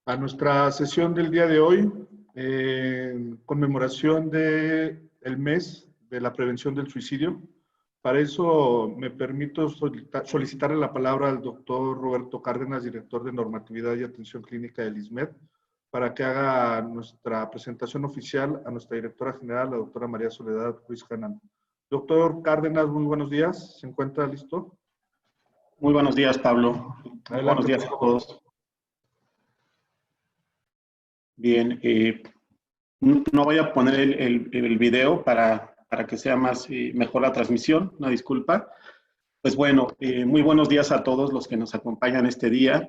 a nuestra sesión del día de hoy, en conmemoración del mes de la prevención del suicidio. Para eso me permito solicitarle la palabra al doctor Roberto Cárdenas, director de Normatividad y Atención Clínica del ISMED, para que haga nuestra presentación oficial a nuestra directora general, la doctora María Soledad Ruiz Canán. Doctor Cárdenas, muy buenos días. ¿Se encuentra listo? Muy buenos días, Pablo. Adelante, Buenos días a todos. Bien, no voy a poner el video para que sea mejor la transmisión, una disculpa. Pues bueno, muy buenos días a todos los que nos acompañan este día.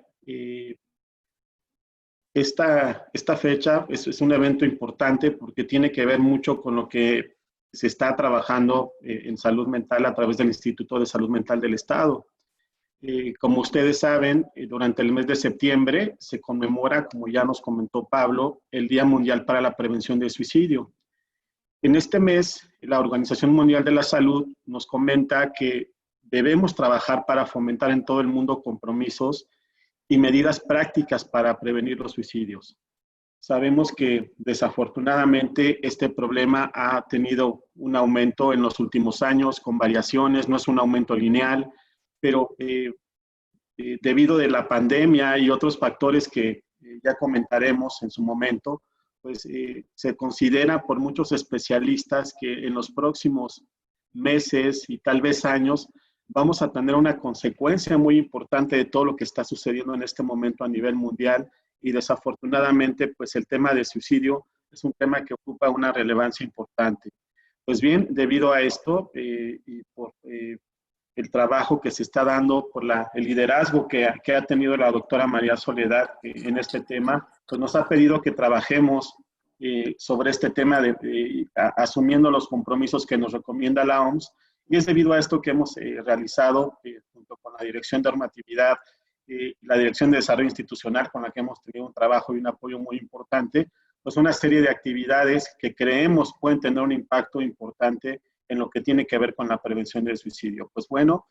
Esta fecha es un evento importante porque tiene que ver mucho con lo que se está trabajando en salud mental a través del Instituto de Salud Mental del Estado. Como ustedes saben, durante el mes de septiembre se conmemora, como ya nos comentó Pablo, el Día Mundial para la Prevención del Suicidio. En este mes, la Organización Mundial de la Salud nos comenta que debemos trabajar para fomentar en todo el mundo compromisos y medidas prácticas para prevenir los suicidios. Sabemos que desafortunadamente este problema ha tenido un aumento en los últimos años con variaciones, no es un aumento lineal, pero debido de la pandemia y otros factores que ya comentaremos en su momento, pues se considera por muchos especialistas que en los próximos meses y tal vez años vamos a tener una consecuencia muy importante de todo lo que está sucediendo en este momento a nivel mundial y desafortunadamente pues el tema del suicidio es un tema que ocupa una relevancia importante. Pues bien, debido a esto y por el trabajo que se está dando, por el liderazgo que ha tenido la doctora María Soledad en este tema, pues nos ha pedido que trabajemos sobre este tema asumiendo los compromisos que nos recomienda la OMS, y es debido a esto que hemos realizado junto con la Dirección de Normatividad, la Dirección de Desarrollo Institucional, con la que hemos tenido un trabajo y un apoyo muy importante, pues una serie de actividades que creemos pueden tener un impacto importante en lo que tiene que ver con la prevención del suicidio. Pues bueno,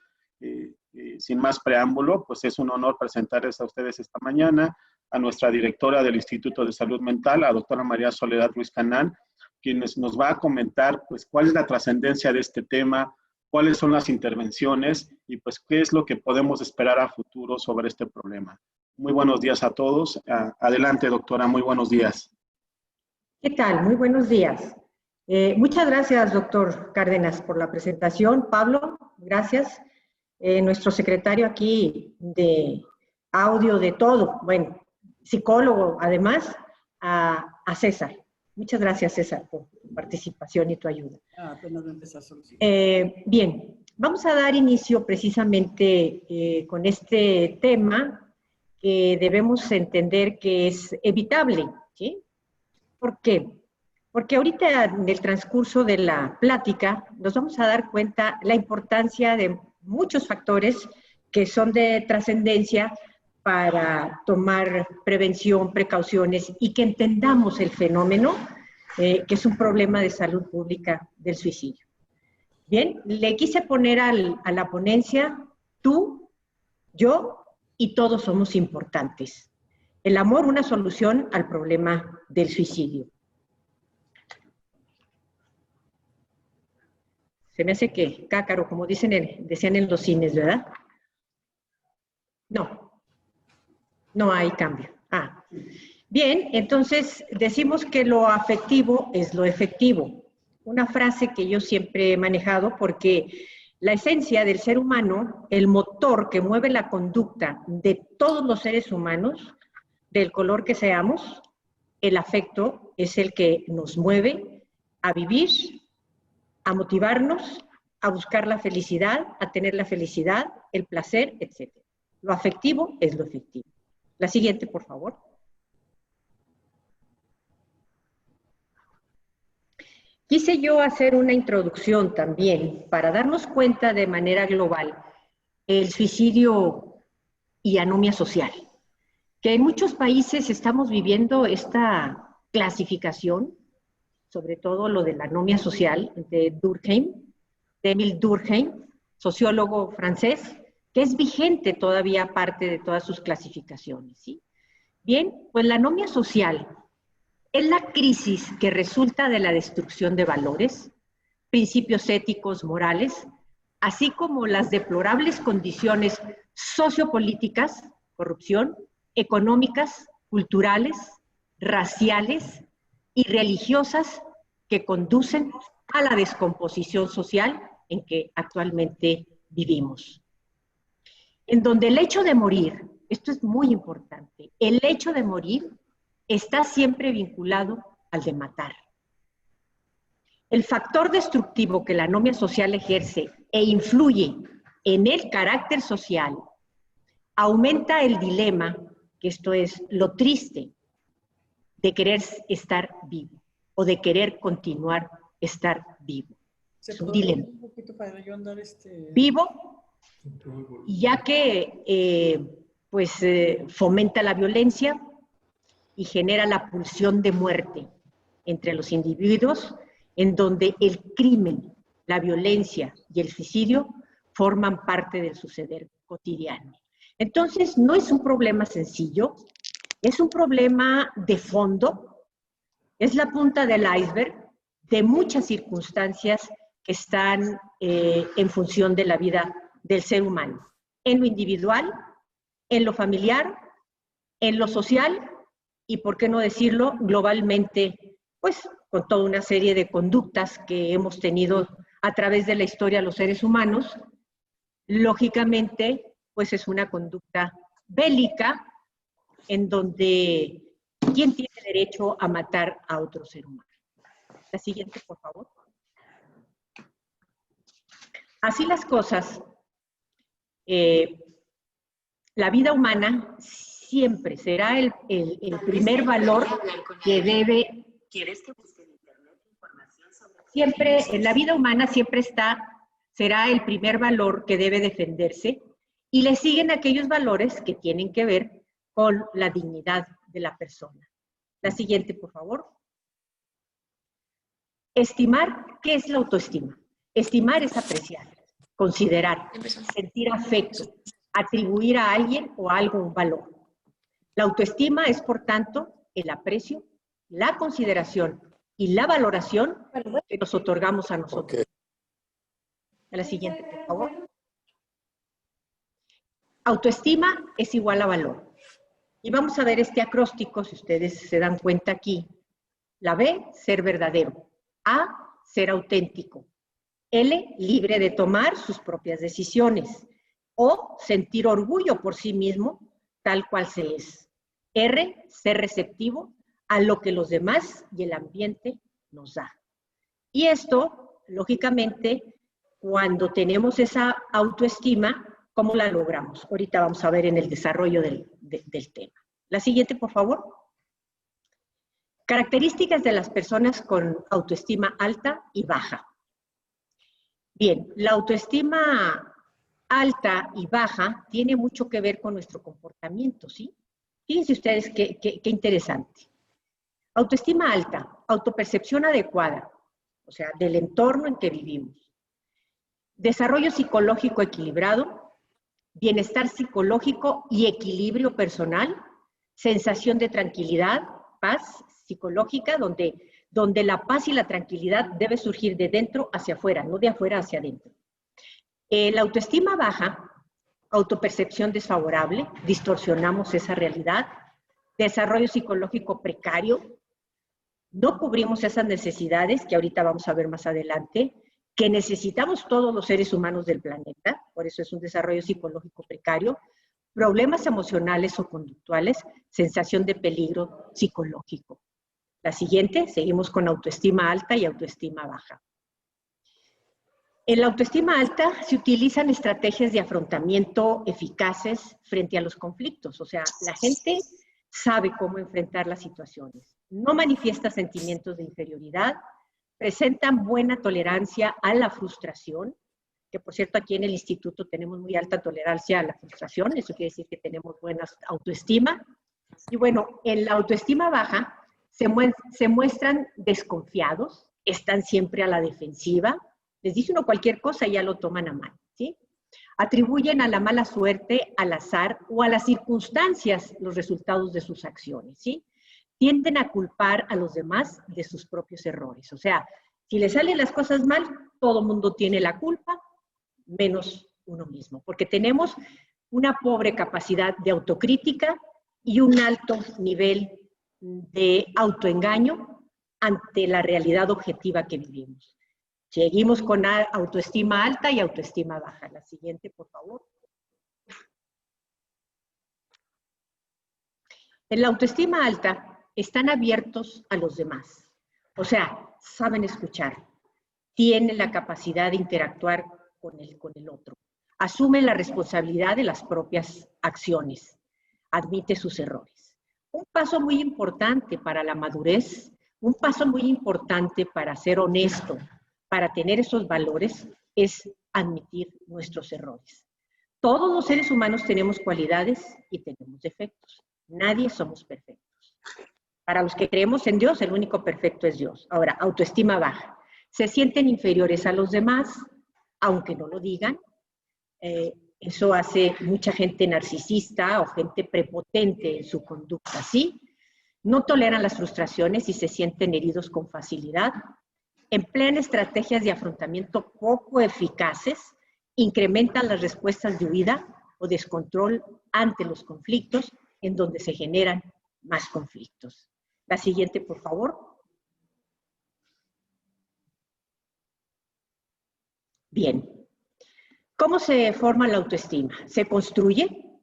sin más preámbulo, pues es un honor presentarles a ustedes esta mañana a nuestra directora del Instituto de Salud Mental, la doctora María Soledad Ruiz Canán, quien nos va a comentar pues cuál es la trascendencia de este tema, cuáles son las intervenciones y pues qué es lo que podemos esperar a futuro sobre este problema. Muy buenos días a todos. Adelante, doctora, muy buenos días. ¿Qué tal? Muy buenos días. Muchas gracias, doctor Cárdenas, por la presentación. Pablo, gracias. Nuestro secretario aquí de audio, de todo, bueno, psicólogo además, a César. Muchas gracias, César, por tu participación y tu ayuda. Apenas va a empezar solución. Bien, vamos a dar inicio precisamente con este tema que debemos entender que es evitable, ¿sí? ¿Por qué? Porque ahorita en el transcurso de la plática nos vamos a dar cuenta la importancia de muchos factores que son de trascendencia para tomar prevención, precauciones y que entendamos el fenómeno que es un problema de salud pública del suicidio. Bien, le quise poner a la ponencia tú, yo y todos somos importantes. El amor, una solución al problema del suicidio. Se me hace que cácaro, como decían en los cines, ¿verdad? No hay cambio. Bien, entonces decimos que lo afectivo es lo efectivo. Una frase que yo siempre he manejado porque la esencia del ser humano, el motor que mueve la conducta de todos los seres humanos, del color que seamos, el afecto es el que nos mueve a vivir, a motivarnos, a buscar la felicidad, a tener la felicidad, el placer, etc. Lo afectivo es lo efectivo. La siguiente, por favor. Quise yo hacer una introducción también para darnos cuenta de manera global el suicidio y anomia social, que en muchos países estamos viviendo esta clasificación, sobre todo lo de la anomia social, de Émile Durkheim, sociólogo francés, que es vigente todavía parte de todas sus clasificaciones, ¿sí? Bien, pues la anomia social es la crisis que resulta de la destrucción de valores, principios éticos, morales, así como las deplorables condiciones sociopolíticas, corrupción, económicas, culturales, raciales y religiosas que conducen a la descomposición social en que actualmente vivimos. En donde el hecho de morir, esto es muy importante, el hecho de morir está siempre vinculado al de matar. El factor destructivo que la anomia social ejerce e influye en el carácter social aumenta el dilema, que esto es lo triste, de querer estar vivo o de querer continuar estar vivo. Es un dilema. Un poquito para yo andar Vivo, ya que fomenta la violencia y genera la pulsión de muerte entre los individuos, en donde el crimen, la violencia y el suicidio forman parte del suceder cotidiano. Entonces, no es un problema sencillo, es un problema de fondo, es la punta del iceberg de muchas circunstancias que están en función de la vida del ser humano, en lo individual, en lo familiar, en lo social y, por qué no decirlo, globalmente, pues con toda una serie de conductas que hemos tenido a través de la historia los seres humanos. Lógicamente, pues es una conducta bélica en donde ¿quién tiene derecho a matar a otro ser humano? La siguiente, por favor. Así las cosas, la vida humana siempre será el primer valor que debe... ¿Quieres que busque en internet información sobre... Siempre, en la vida humana siempre será el primer valor que debe defenderse y le siguen aquellos valores que tienen que ver con la dignidad de la persona. La siguiente, por favor. Estimar, ¿qué es la autoestima? Estimar es apreciar, considerar, sentir afecto, atribuir a alguien o a algo un valor. La autoestima es, por tanto, el aprecio, la consideración y la valoración que nos otorgamos a nosotros. Okay. A la siguiente, por favor. Autoestima es igual a valor. Y vamos a ver este acróstico, si ustedes se dan cuenta aquí. La B, ser verdadero. A, ser auténtico. L, libre de tomar sus propias decisiones. O, sentir orgullo por sí mismo, tal cual se es. R, ser receptivo a lo que los demás y el ambiente nos da. Y esto, lógicamente, cuando tenemos esa autoestima, ¿cómo la logramos? Ahorita vamos a ver en el desarrollo del tema. La siguiente, por favor. Características de las personas con autoestima alta y baja. Bien, la autoestima alta y baja tiene mucho que ver con nuestro comportamiento, ¿sí? Fíjense ustedes qué interesante. Autoestima alta, autopercepción adecuada, o sea, del entorno en que vivimos. Desarrollo psicológico equilibrado, bienestar psicológico y equilibrio personal, sensación de tranquilidad, paz psicológica, donde la paz y la tranquilidad debe surgir de dentro hacia afuera, no de afuera hacia adentro. La autoestima baja, autopercepción desfavorable, distorsionamos esa realidad, desarrollo psicológico precario, no cubrimos esas necesidades que ahorita vamos a ver más adelante, que necesitamos todos los seres humanos del planeta, por eso es un desarrollo psicológico precario, problemas emocionales o conductuales, sensación de peligro psicológico. La siguiente, seguimos con autoestima alta y autoestima baja. En la autoestima alta se utilizan estrategias de afrontamiento eficaces frente a los conflictos, o sea, la gente sabe cómo enfrentar las situaciones, no manifiesta sentimientos de inferioridad, presentan buena tolerancia a la frustración, que por cierto aquí en el instituto tenemos muy alta tolerancia a la frustración, eso quiere decir que tenemos buena autoestima. Y bueno, en la autoestima baja se muestran desconfiados, están siempre a la defensiva, les dice uno cualquier cosa y ya lo toman a mal, ¿sí? Atribuyen a la mala suerte, al azar o a las circunstancias los resultados de sus acciones, ¿sí? Tienden a culpar a los demás de sus propios errores. O sea, si le salen las cosas mal, todo el mundo tiene la culpa, menos uno mismo, porque tenemos una pobre capacidad de autocrítica y un alto nivel de autoengaño ante la realidad objetiva que vivimos. Seguimos con autoestima alta y autoestima baja. La siguiente, por favor. En la autoestima alta están abiertos a los demás. O sea, saben escuchar, tienen la capacidad de interactuar con el otro, asumen la responsabilidad de las propias acciones, admite sus errores. Un paso muy importante para la madurez, un paso muy importante para ser honesto, para tener esos valores, es admitir nuestros errores. Todos los seres humanos tenemos cualidades y tenemos defectos. Nadie somos perfectos. Para los que creemos en Dios, el único perfecto es Dios. Ahora, autoestima baja. Se sienten inferiores a los demás, aunque no lo digan. Eso hace mucha gente narcisista o gente prepotente en su conducta, ¿sí? No toleran las frustraciones y se sienten heridos con facilidad. Emplean estrategias de afrontamiento poco eficaces, incrementan las respuestas de huida o descontrol ante los conflictos, en donde se generan más conflictos. La siguiente, por favor. Bien. ¿Cómo se forma la autoestima? Se construye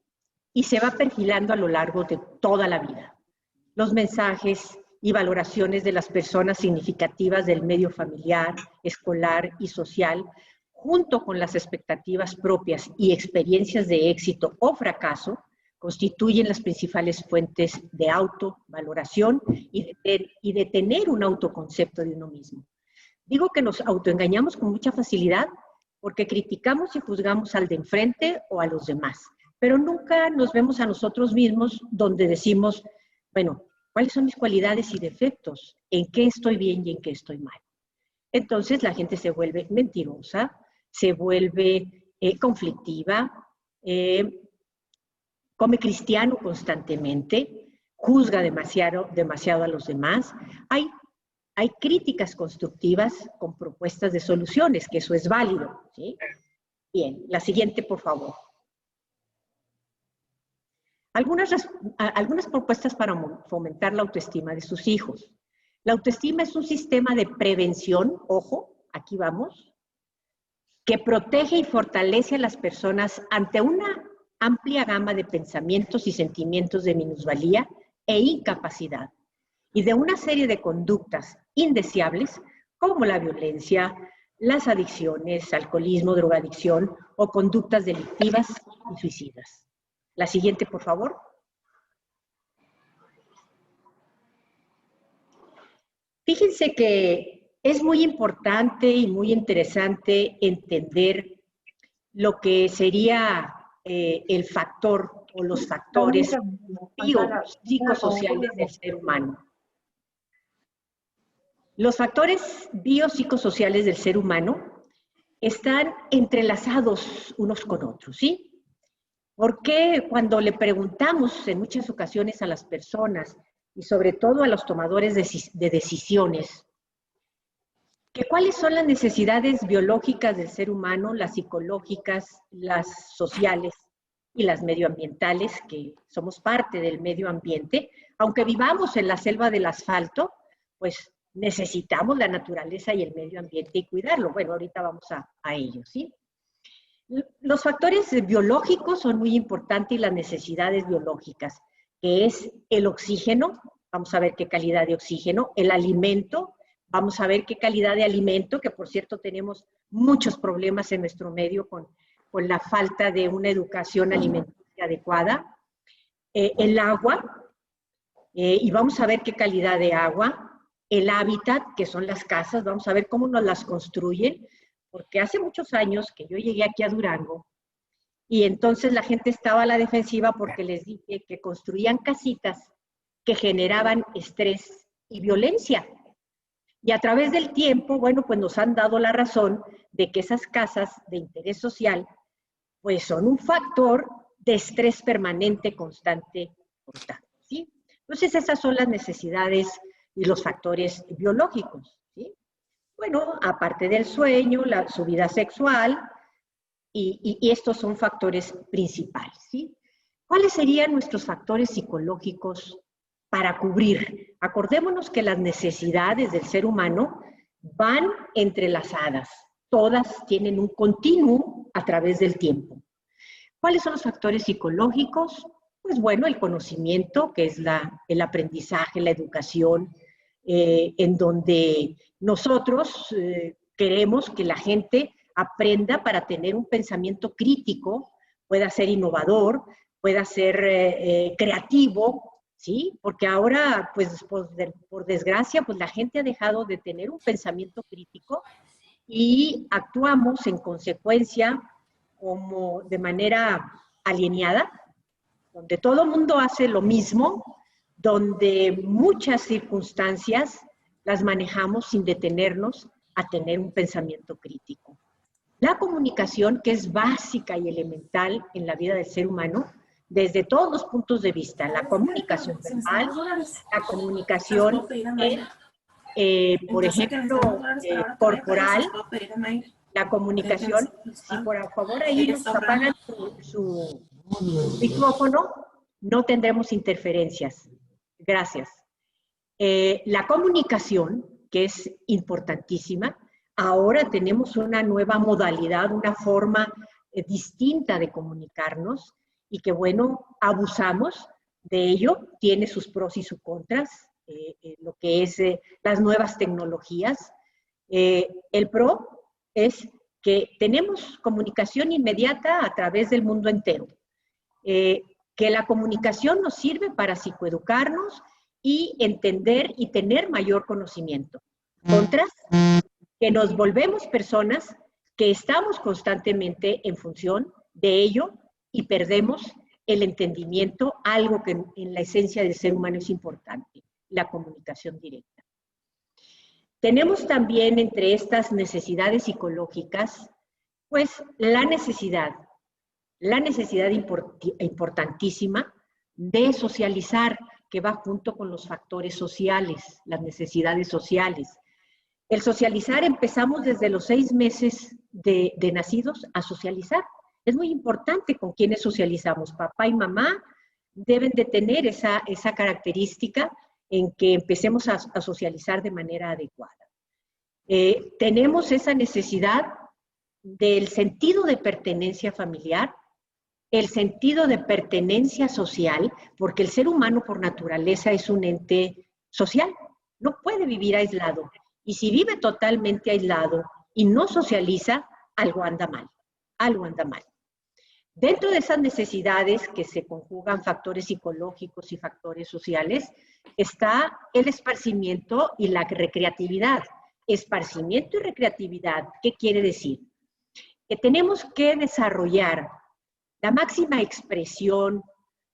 y se va perfilando a lo largo de toda la vida. Los mensajes y valoraciones de las personas significativas del medio familiar, escolar y social, junto con las expectativas propias y experiencias de éxito o fracaso, constituyen las principales fuentes de autovaloración y de tener un autoconcepto de uno mismo. Digo que nos autoengañamos con mucha facilidad porque criticamos y juzgamos al de enfrente o a los demás, pero nunca nos vemos a nosotros mismos donde decimos, bueno, ¿cuáles son mis cualidades y defectos? ¿En qué estoy bien y en qué estoy mal? Entonces la gente se vuelve mentirosa, se vuelve conflictiva, come cristiano constantemente, juzga demasiado a los demás. Hay críticas constructivas con propuestas de soluciones, que eso es válido, ¿sí? Bien, la siguiente, por favor. Algunas propuestas para fomentar la autoestima de sus hijos. La autoestima es un sistema de prevención, ojo, aquí vamos, que protege y fortalece a las personas ante una amplia gama de pensamientos y sentimientos de minusvalía e incapacidad, y de una serie de conductas indeseables como la violencia, las adicciones, alcoholismo, drogadicción o conductas delictivas y suicidas. La siguiente, por favor. Fíjense que es muy importante y muy interesante entender lo que sería el factor o los factores biopsicosociales del ser humano. Los factores biopsicosociales del ser humano están entrelazados unos con otros, ¿sí? Porque cuando le preguntamos en muchas ocasiones a las personas y sobre todo a los tomadores de decisiones, que cuáles son las necesidades biológicas del ser humano, las psicológicas, las sociales y las medioambientales, que somos parte del medio ambiente, aunque vivamos en la selva del asfalto, pues necesitamos la naturaleza y el medio ambiente y cuidarlo. Bueno, ahorita vamos a ello, ¿sí? Los factores biológicos son muy importantes y las necesidades biológicas, que es el oxígeno, vamos a ver qué calidad de oxígeno, el alimento, vamos a ver qué calidad de alimento, que por cierto tenemos muchos problemas en nuestro medio con la falta de una educación alimentaria adecuada, el agua, y vamos a ver qué calidad de agua, el hábitat, que son las casas, vamos a ver cómo nos las construyen, porque hace muchos años que yo llegué aquí a Durango, y entonces la gente estaba a la defensiva porque les dije que construían casitas que generaban estrés y violencia. Y a través del tiempo, bueno, pues nos han dado la razón de que esas casas de interés social pues son un factor de estrés permanente, constante, ¿sí? Entonces, esas son las necesidades y los factores biológicos, ¿sí? Bueno, aparte del sueño, su vida sexual, y estos son factores principales, ¿sí? ¿Cuáles serían nuestros factores psicológicos para cubrir? Acordémonos que las necesidades del ser humano van entrelazadas. Todas tienen un continuum a través del tiempo. ¿Cuáles son los factores psicológicos? Pues bueno, el conocimiento, que es el aprendizaje, la educación, en donde nosotros queremos que la gente aprenda para tener un pensamiento crítico, pueda ser innovador, pueda ser creativo, ¿sí? Porque ahora, pues por desgracia, pues la gente ha dejado de tener un pensamiento crítico y actuamos en consecuencia como de manera alienada, donde todo el mundo hace lo mismo, donde muchas circunstancias las manejamos sin detenernos a tener un pensamiento crítico. La comunicación, que es básica y elemental en la vida del ser humano, desde todos los puntos de vista, la comunicación verbal, la comunicación, por ejemplo, corporal, la comunicación, si por favor ahí nos apagan su micrófono, no tendremos interferencias. Gracias. La comunicación, que es importantísima, ahora tenemos una nueva modalidad, una forma distinta de comunicarnos y que, bueno, abusamos de ello, tiene sus pros y sus contras, lo que es las nuevas tecnologías. El pro es que tenemos comunicación inmediata a través del mundo entero. Que la comunicación nos sirve para psicoeducarnos y entender y tener mayor conocimiento. Contras, que nos volvemos personas que estamos constantemente en función de ello y perdemos el entendimiento, algo que en la esencia del ser humano es importante, la comunicación directa. Tenemos también entre estas necesidades psicológicas, pues la necesidad importantísima de socializar, que va junto con los factores sociales, las necesidades sociales. El socializar, empezamos desde los 6 meses de nacidos a socializar. Es muy importante con quienes socializamos. Papá y mamá deben de tener esa característica en que empecemos a socializar de manera adecuada. Tenemos esa necesidad del sentido de pertenencia familiar, el sentido de pertenencia social, porque el ser humano por naturaleza es un ente social, no puede vivir aislado. Y si vive totalmente aislado y no socializa, algo anda mal, algo anda mal. Dentro de esas necesidades que se conjugan factores psicológicos y factores sociales, está el esparcimiento y la recreatividad. Esparcimiento y recreatividad, ¿qué quiere decir? Que tenemos que desarrollar la máxima expresión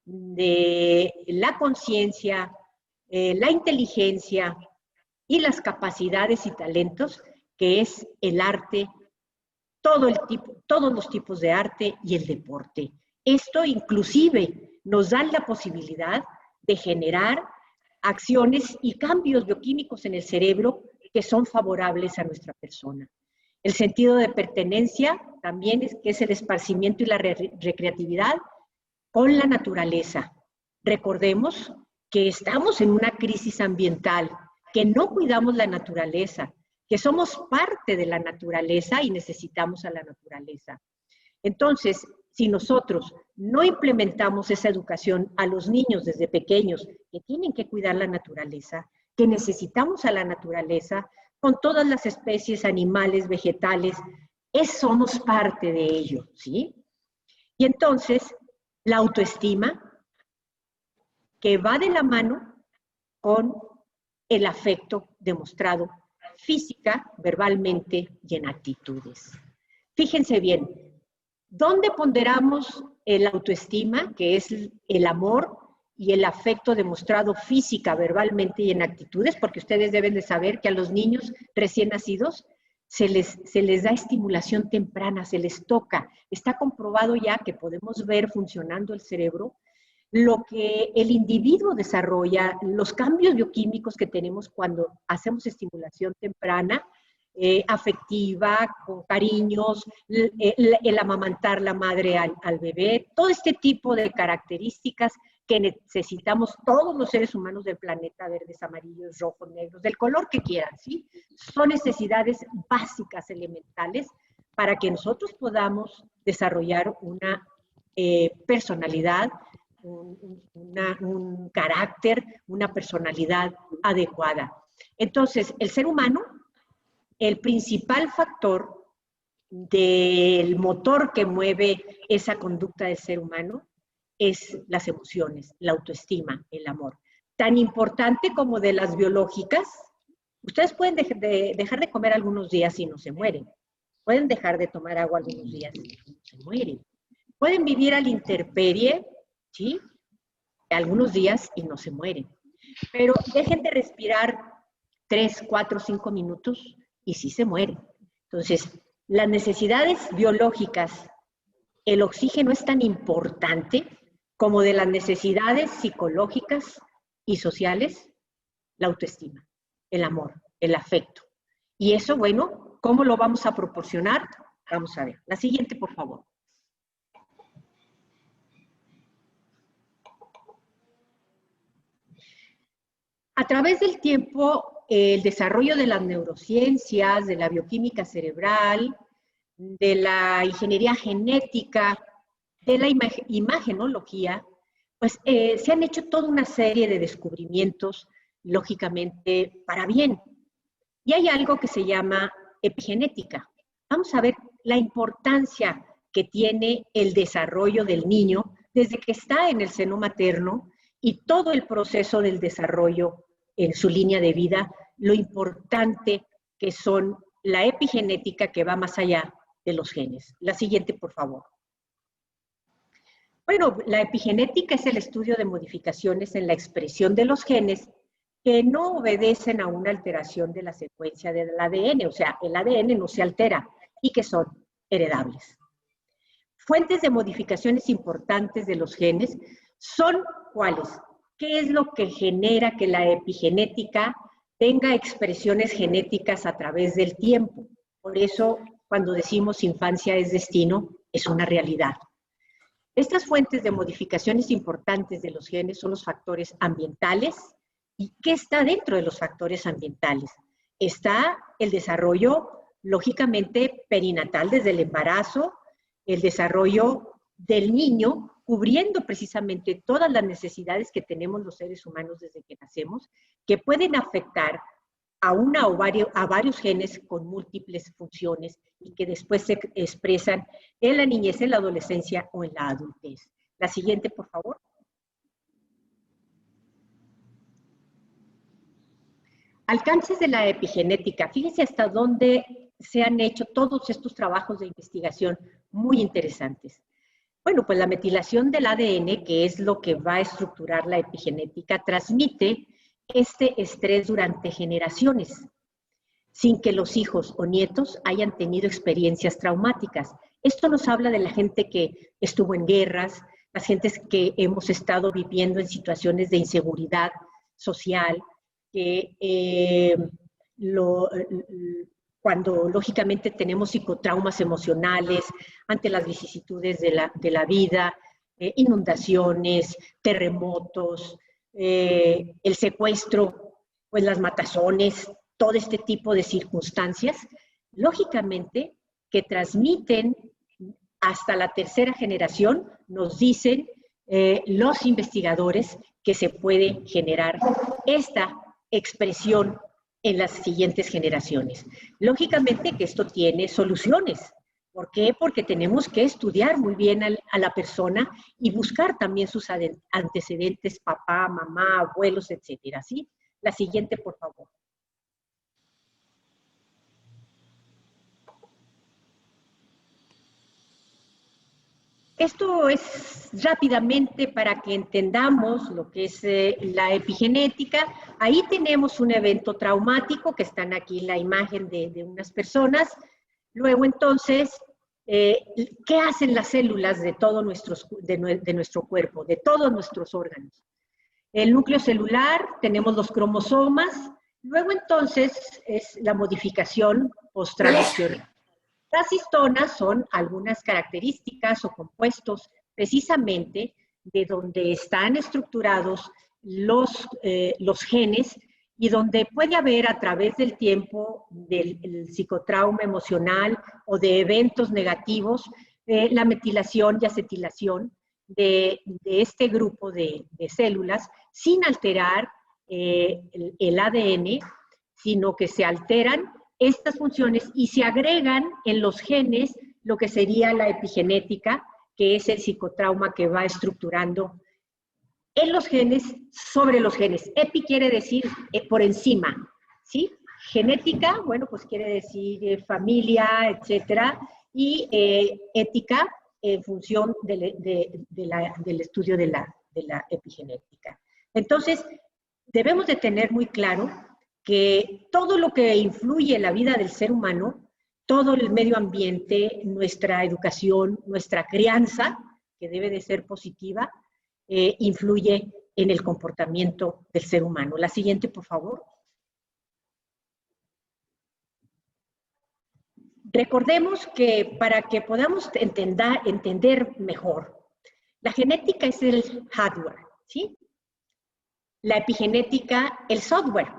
de la conciencia, la inteligencia y las capacidades y talentos, que es el arte, todos los tipos de arte y el deporte. Esto inclusive nos da la posibilidad de generar acciones y cambios bioquímicos en el cerebro que son favorables a nuestra persona. El sentido de pertenencia también que es el esparcimiento y la recreatividad con la naturaleza. Recordemos que estamos en una crisis ambiental, que no cuidamos la naturaleza, que somos parte de la naturaleza y necesitamos a la naturaleza. Entonces, si nosotros no implementamos esa educación a los niños desde pequeños, que tienen que cuidar la naturaleza, que necesitamos a la naturaleza, con todas las especies animales, vegetales, somos parte de ello, ¿sí? Y entonces, la autoestima, que va de la mano con el afecto demostrado física, verbalmente y en actitudes. Fíjense bien, ¿dónde ponderamos el autoestima, que es el amor y el afecto demostrado física, verbalmente y en actitudes? Porque ustedes deben de saber que a los niños recién nacidos se les da estimulación temprana, se les toca. Está comprobado ya que podemos ver funcionando el cerebro, lo que el individuo desarrolla, los cambios bioquímicos que tenemos cuando hacemos estimulación temprana, afectiva, con cariños, el amamantar la madre al bebé, todo este tipo de características que necesitamos todos los seres humanos del planeta, verdes, amarillos, rojos, negros, del color que quieran, ¿sí? Son necesidades básicas, elementales, para que nosotros podamos desarrollar una personalidad, un carácter, una personalidad adecuada. Entonces, el ser humano, el principal factor del motor que mueve esa conducta del ser humano es las emociones, la autoestima, el amor. Tan importante como de las biológicas, ustedes pueden dejar de comer algunos días y no se mueren. Pueden dejar de tomar agua algunos días y no se mueren. Pueden vivir a la intemperie, ¿sí? Algunos días y no se mueren. Pero dejen de respirar 3, 4, 5 minutos y sí se mueren. Entonces, las necesidades biológicas, el oxígeno es tan importante como de las necesidades psicológicas y sociales, la autoestima, el amor, el afecto. Y eso, bueno, ¿cómo lo vamos a proporcionar? Vamos a ver. La siguiente, por favor. A través del tiempo, el desarrollo de las neurociencias, de la bioquímica cerebral, de la ingeniería genética, de la imagenología, pues se han hecho toda una serie de descubrimientos, lógicamente, para bien. Y hay algo que se llama epigenética. Vamos a ver la importancia que tiene el desarrollo del niño desde que está en el seno materno y todo el proceso del desarrollo en su línea de vida, lo importante que son la epigenética que va más allá de los genes. La siguiente, por favor. Bueno, la epigenética es el estudio de modificaciones en la expresión de los genes que no obedecen a una alteración de la secuencia del ADN, o sea, el ADN no se altera y que son heredables. Fuentes de modificaciones importantes de los genes son ¿cuáles? ¿Qué es lo que genera que la epigenética tenga expresiones genéticas a través del tiempo? Por eso, cuando decimos infancia es destino, es una realidad. Estas fuentes de modificaciones importantes de los genes son los factores ambientales. ¿Y qué está dentro de los factores ambientales? Está el desarrollo, lógicamente, perinatal desde el embarazo, el desarrollo del niño, cubriendo precisamente todas las necesidades que tenemos los seres humanos desde que nacemos, que pueden afectar a una o varios genes con múltiples funciones y que después se expresan en la niñez, en la adolescencia o en la adultez. La siguiente, por favor. Alcances de la epigenética. Fíjense hasta dónde se han hecho todos estos trabajos de investigación muy interesantes. Bueno, pues la metilación del ADN, que es lo que va a estructurar la epigenética, transmite este estrés durante generaciones, sin que los hijos o nietos hayan tenido experiencias traumáticas. Esto nos habla de la gente que estuvo en guerras, las gentes que hemos estado viviendo en situaciones de inseguridad social, que cuando lógicamente tenemos psicotraumas emocionales ante las vicisitudes de la vida, inundaciones, terremotos, el secuestro, pues las matazones, todo este tipo de circunstancias, lógicamente que transmiten hasta la tercera generación, nos dicen los investigadores que se puede generar esta expresión en las siguientes generaciones. Lógicamente que esto tiene soluciones. ¿Por qué? Porque tenemos que estudiar muy bien a la persona y buscar también sus antecedentes, papá, mamá, abuelos, etcétera, ¿sí? La siguiente, por favor. Esto es rápidamente para que entendamos lo que es la epigenética. Ahí tenemos un evento traumático, que están aquí en la imagen de unas personas. Luego, entonces, ¿qué hacen las células de todo de nuestro cuerpo, de todos nuestros órganos? El núcleo celular, tenemos los cromosomas. Luego, entonces, es la modificación post-transicional. Las histonas son algunas características o compuestos precisamente de donde están estructurados los genes y donde puede haber a través del tiempo del psicotrauma emocional o de eventos negativos la metilación y acetilación de este grupo de células sin alterar el ADN, sino que se alteran estas funciones y se agregan en los genes lo que sería la epigenética, que es el psicotrauma que va estructurando en los genes sobre los genes. Epi quiere decir por encima, ¿sí? Genética, bueno, pues quiere decir familia, etcétera, y ética en función del estudio de la epigenética. Entonces, debemos de tener muy claro que todo lo que influye en la vida del ser humano, todo el medio ambiente, nuestra educación, nuestra crianza, que debe de ser positiva, influye en el comportamiento del ser humano. La siguiente, por favor. Recordemos que para que podamos entender mejor, la genética es el hardware, ¿sí? La epigenética, el software.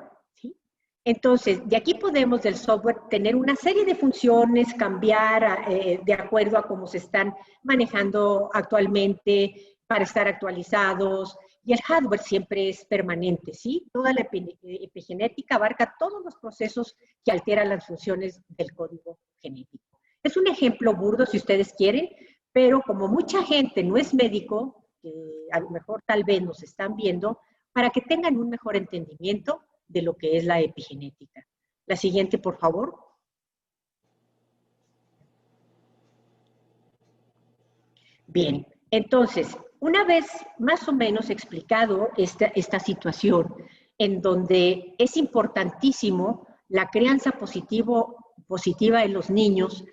Entonces, de aquí podemos del software tener una serie de funciones, cambiar de acuerdo a cómo se están manejando actualmente para estar actualizados, y el hardware siempre es permanente, ¿sí? Toda la epigenética abarca todos los procesos que alteran las funciones del código genético. Es un ejemplo burdo si ustedes quieren, pero como mucha gente no es médico, a lo mejor tal vez nos están viendo, para que tengan un mejor entendimiento de lo que es la epigenética. La siguiente, por favor. Bien, entonces, una vez más o menos explicado esta situación, en donde es importantísimo la crianza positiva en los niños,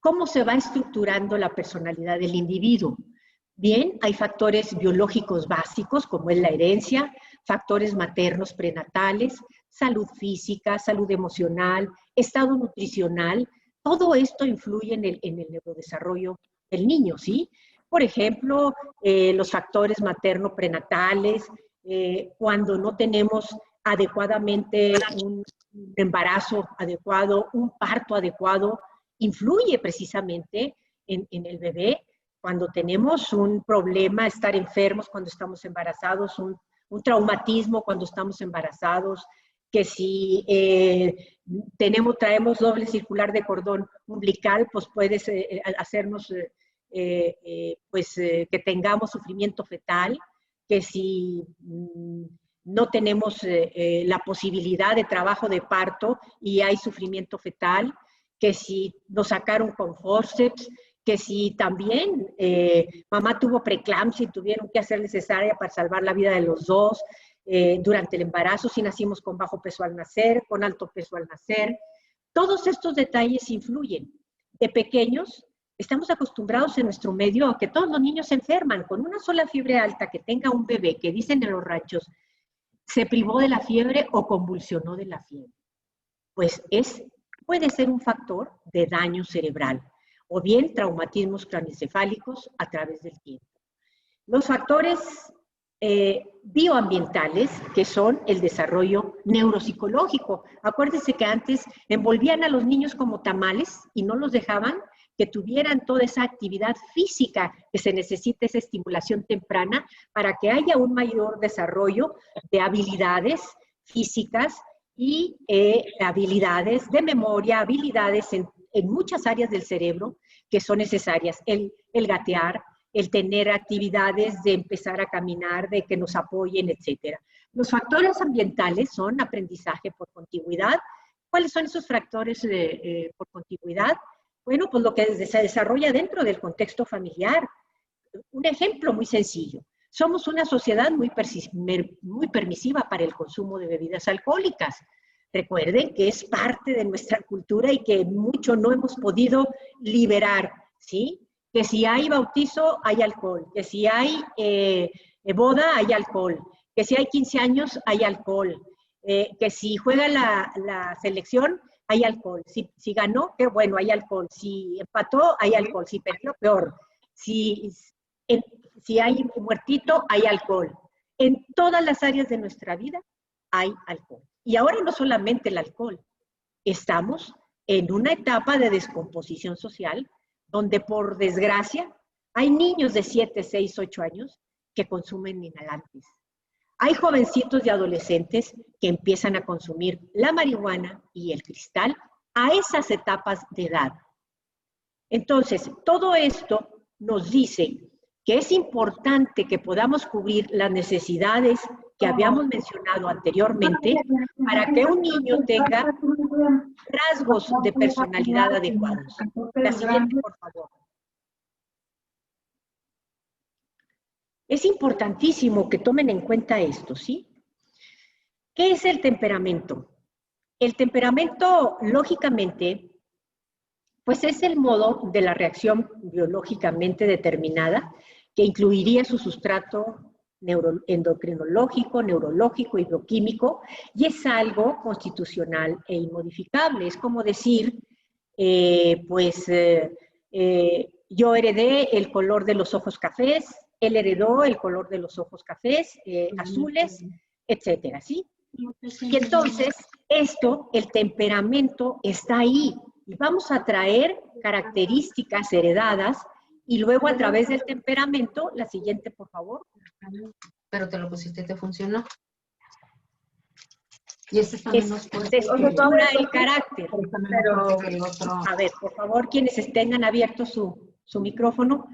cómo se va estructurando la personalidad del individuo. Bien, hay factores biológicos básicos, como es la herencia, factores maternos prenatales, salud física, salud emocional, estado nutricional. Todo esto influye en el neurodesarrollo del niño, ¿sí? Por ejemplo, los factores materno-prenatales, cuando no tenemos adecuadamente un embarazo adecuado, un parto adecuado, influye precisamente en el bebé. Cuando tenemos un problema, estar enfermos cuando estamos embarazados, un traumatismo cuando estamos embarazados, que si traemos doble circular de cordón umbilical, pues puede hacernos que tengamos sufrimiento fetal, que si no tenemos la posibilidad de trabajo de parto y hay sufrimiento fetal, que si nos sacaron con forceps, que si también mamá tuvo preeclampsia y tuvieron que hacer cesárea para salvar la vida de los dos durante el embarazo, si nacimos con bajo peso al nacer, con alto peso al nacer. Todos estos detalles influyen. De pequeños, estamos acostumbrados en nuestro medio a que todos los niños se enferman. Con una sola fiebre alta que tenga un bebé, que dicen en los ranchos, se privó de la fiebre o convulsionó de la fiebre. Pues puede ser un factor de daño cerebral, o bien traumatismos craneoencefálicos a través del tiempo. Los factores bioambientales, que son el desarrollo neuropsicológico. Acuérdense que antes envolvían a los niños como tamales y no los dejaban que tuvieran toda esa actividad física que se necesita, esa estimulación temprana, para que haya un mayor desarrollo de habilidades físicas y habilidades de memoria, habilidades en muchas áreas del cerebro que son necesarias. El gatear, el tener actividades de empezar a caminar, de que nos apoyen, etc. Los factores ambientales son aprendizaje por contigüidad. ¿Cuáles son esos factores por contigüidad? Bueno, pues lo que se desarrolla dentro del contexto familiar. Un ejemplo muy sencillo. Somos una sociedad muy permisiva para el consumo de bebidas alcohólicas. Recuerden que es parte de nuestra cultura y que mucho no hemos podido liberar, ¿sí? Que si hay bautizo, hay alcohol. Que si hay boda, hay alcohol. Que si hay 15 años, hay alcohol. Que si juega la selección, hay alcohol. Si ganó, qué bueno, hay alcohol. Si empató, hay alcohol. Si perdió, peor. Si hay muertito, hay alcohol. En todas las áreas de nuestra vida hay alcohol. Y ahora no solamente el alcohol. Estamos en una etapa de descomposición social donde, por desgracia, hay niños de 7, 6, 8 años que consumen inhalantes. Hay jovencitos y adolescentes que empiezan a consumir la marihuana y el cristal a esas etapas de edad. Entonces, todo esto nos dice que es importante que podamos cubrir las necesidades que habíamos mencionado anteriormente para que un niño tenga rasgos de personalidad adecuados. La siguiente, por favor. Es importantísimo que tomen en cuenta esto, ¿sí? ¿Qué es el temperamento? El temperamento, lógicamente, pues es el modo de la reacción biológicamente determinada que incluiría su sustrato endocrinológico, neurológico y bioquímico, y es algo constitucional e inmodificable. Es como decir, yo heredé el color de los ojos cafés, él heredó el color de los ojos cafés, azules, etcétera, ¿sí? Y entonces, el temperamento está ahí, y vamos a traer características heredadas, y luego a través del temperamento, la siguiente, por favor. Pero te lo pusiste y te funcionó. Y este también nos puede... Se estructura el carácter. Pero... A ver, por favor, quienes tengan abierto su micrófono.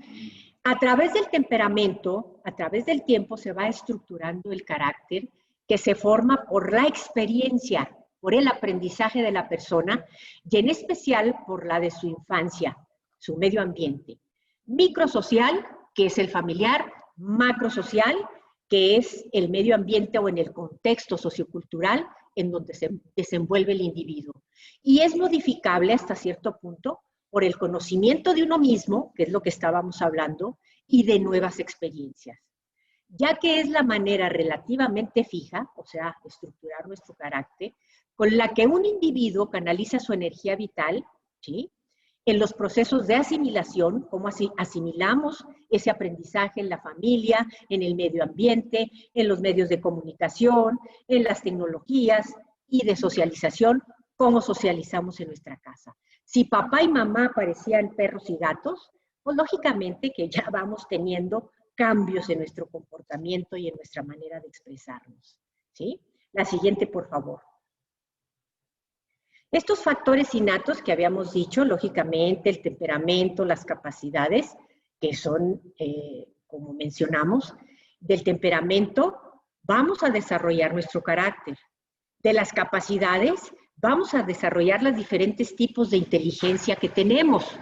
A través del temperamento, a través del tiempo, se va estructurando el carácter que se forma por la experiencia, por el aprendizaje de la persona y en especial por la de su infancia, su medio ambiente. Microsocial, que es el familiar, macrosocial, que es el medio ambiente o en el contexto sociocultural en donde se desenvuelve el individuo. Y es modificable hasta cierto punto por el conocimiento de uno mismo, que es lo que estábamos hablando, y de nuevas experiencias. Ya que es la manera relativamente fija, o sea, estructurar nuestro carácter, con la que un individuo canaliza su energía vital, ¿sí?, en los procesos de asimilación, cómo asimilamos ese aprendizaje en la familia, en el medio ambiente, en los medios de comunicación, en las tecnologías y de socialización, cómo socializamos en nuestra casa. Si papá y mamá parecían perros y gatos, pues lógicamente que ya vamos teniendo cambios en nuestro comportamiento y en nuestra manera de expresarnos, ¿sí? La siguiente, por favor. Estos factores innatos que habíamos dicho, lógicamente, el temperamento, las capacidades, que son, como mencionamos, del temperamento vamos a desarrollar nuestro carácter. De las capacidades vamos a desarrollar los diferentes tipos de inteligencia que tenemos.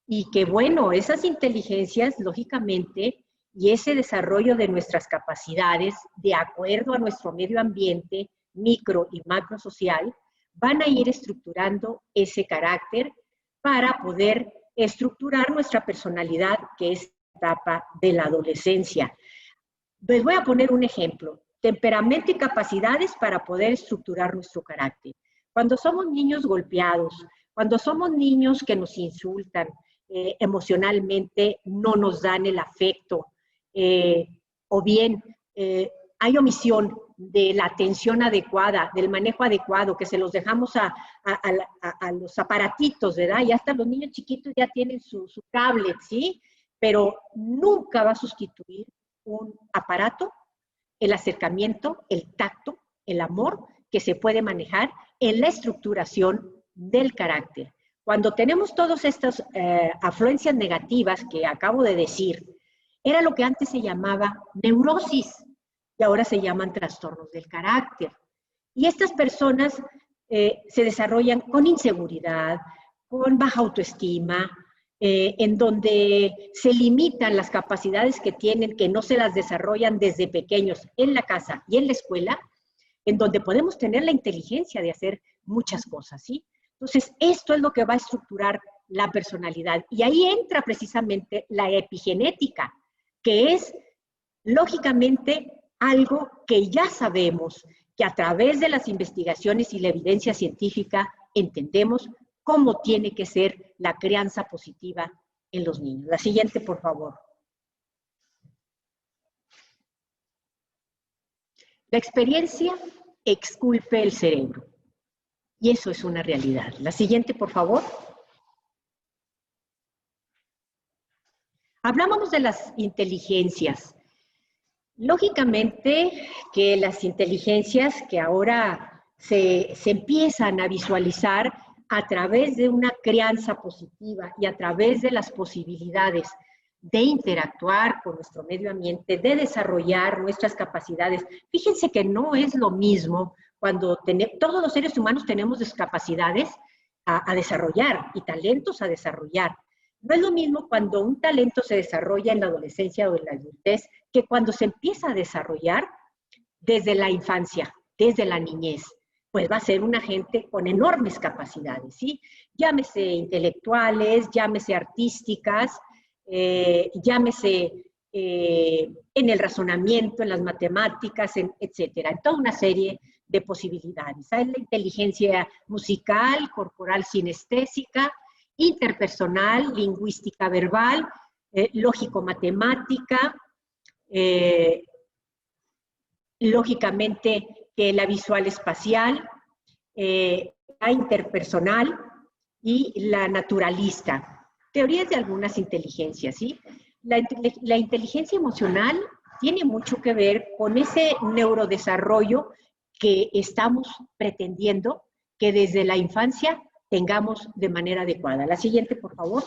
Y que, bueno, esas inteligencias, lógicamente, y ese desarrollo de nuestras capacidades, de acuerdo a nuestro medio ambiente, micro y macro social, van a ir estructurando ese carácter para poder estructurar nuestra personalidad, que es la etapa de la adolescencia. Les voy a poner un ejemplo. Temperamento y capacidades para poder estructurar nuestro carácter. Cuando somos niños golpeados, cuando somos niños que nos insultan, emocionalmente no nos dan el afecto, o bien hay omisión de la atención adecuada, del manejo adecuado, que se los dejamos a los aparatitos, ¿verdad? Y hasta los niños chiquitos ya tienen su tablet, ¿sí? Pero nunca va a sustituir un aparato, el acercamiento, el tacto, el amor que se puede manejar en la estructuración del carácter. Cuando tenemos todas estas afluencias negativas que acabo de decir, era lo que antes se llamaba neurosis, y ahora se llaman trastornos del carácter. Y estas personas se desarrollan con inseguridad, con baja autoestima, en donde se limitan las capacidades que tienen, que no se las desarrollan desde pequeños en la casa y en la escuela, en donde podemos tener la inteligencia de hacer muchas cosas, ¿sí? Entonces, esto es lo que va a estructurar la personalidad. Y ahí entra precisamente la epigenética, que es, lógicamente, algo que ya sabemos, que a través de las investigaciones y la evidencia científica entendemos cómo tiene que ser la crianza positiva en los niños. La siguiente, por favor. La experiencia exculpe el cerebro. Y eso es una realidad. La siguiente, por favor. Hablábamos de las inteligencias. Lógicamente que las inteligencias que ahora se empiezan a visualizar a través de una crianza positiva y a través de las posibilidades de interactuar con nuestro medio ambiente, de desarrollar nuestras capacidades. Fíjense que no es lo mismo cuando todos los seres humanos tenemos capacidades a desarrollar y talentos a desarrollar. No es lo mismo cuando un talento se desarrolla en la adolescencia o en la adultez que cuando se empieza a desarrollar desde la infancia, desde la niñez. Pues va a ser una gente con enormes capacidades, ¿sí? Llámese intelectuales, llámese artísticas, llámese en el razonamiento, en las matemáticas, etcétera, en toda una serie de posibilidades. Hay la inteligencia musical, corporal sinestésica, interpersonal, lingüística verbal, lógico-matemática, lógicamente que la visual espacial, la interpersonal y la naturalista. Teorías de algunas inteligencias, ¿sí? La inteligencia emocional tiene mucho que ver con ese neurodesarrollo que estamos pretendiendo que desde la infancia tengamos de manera adecuada. La siguiente, por favor.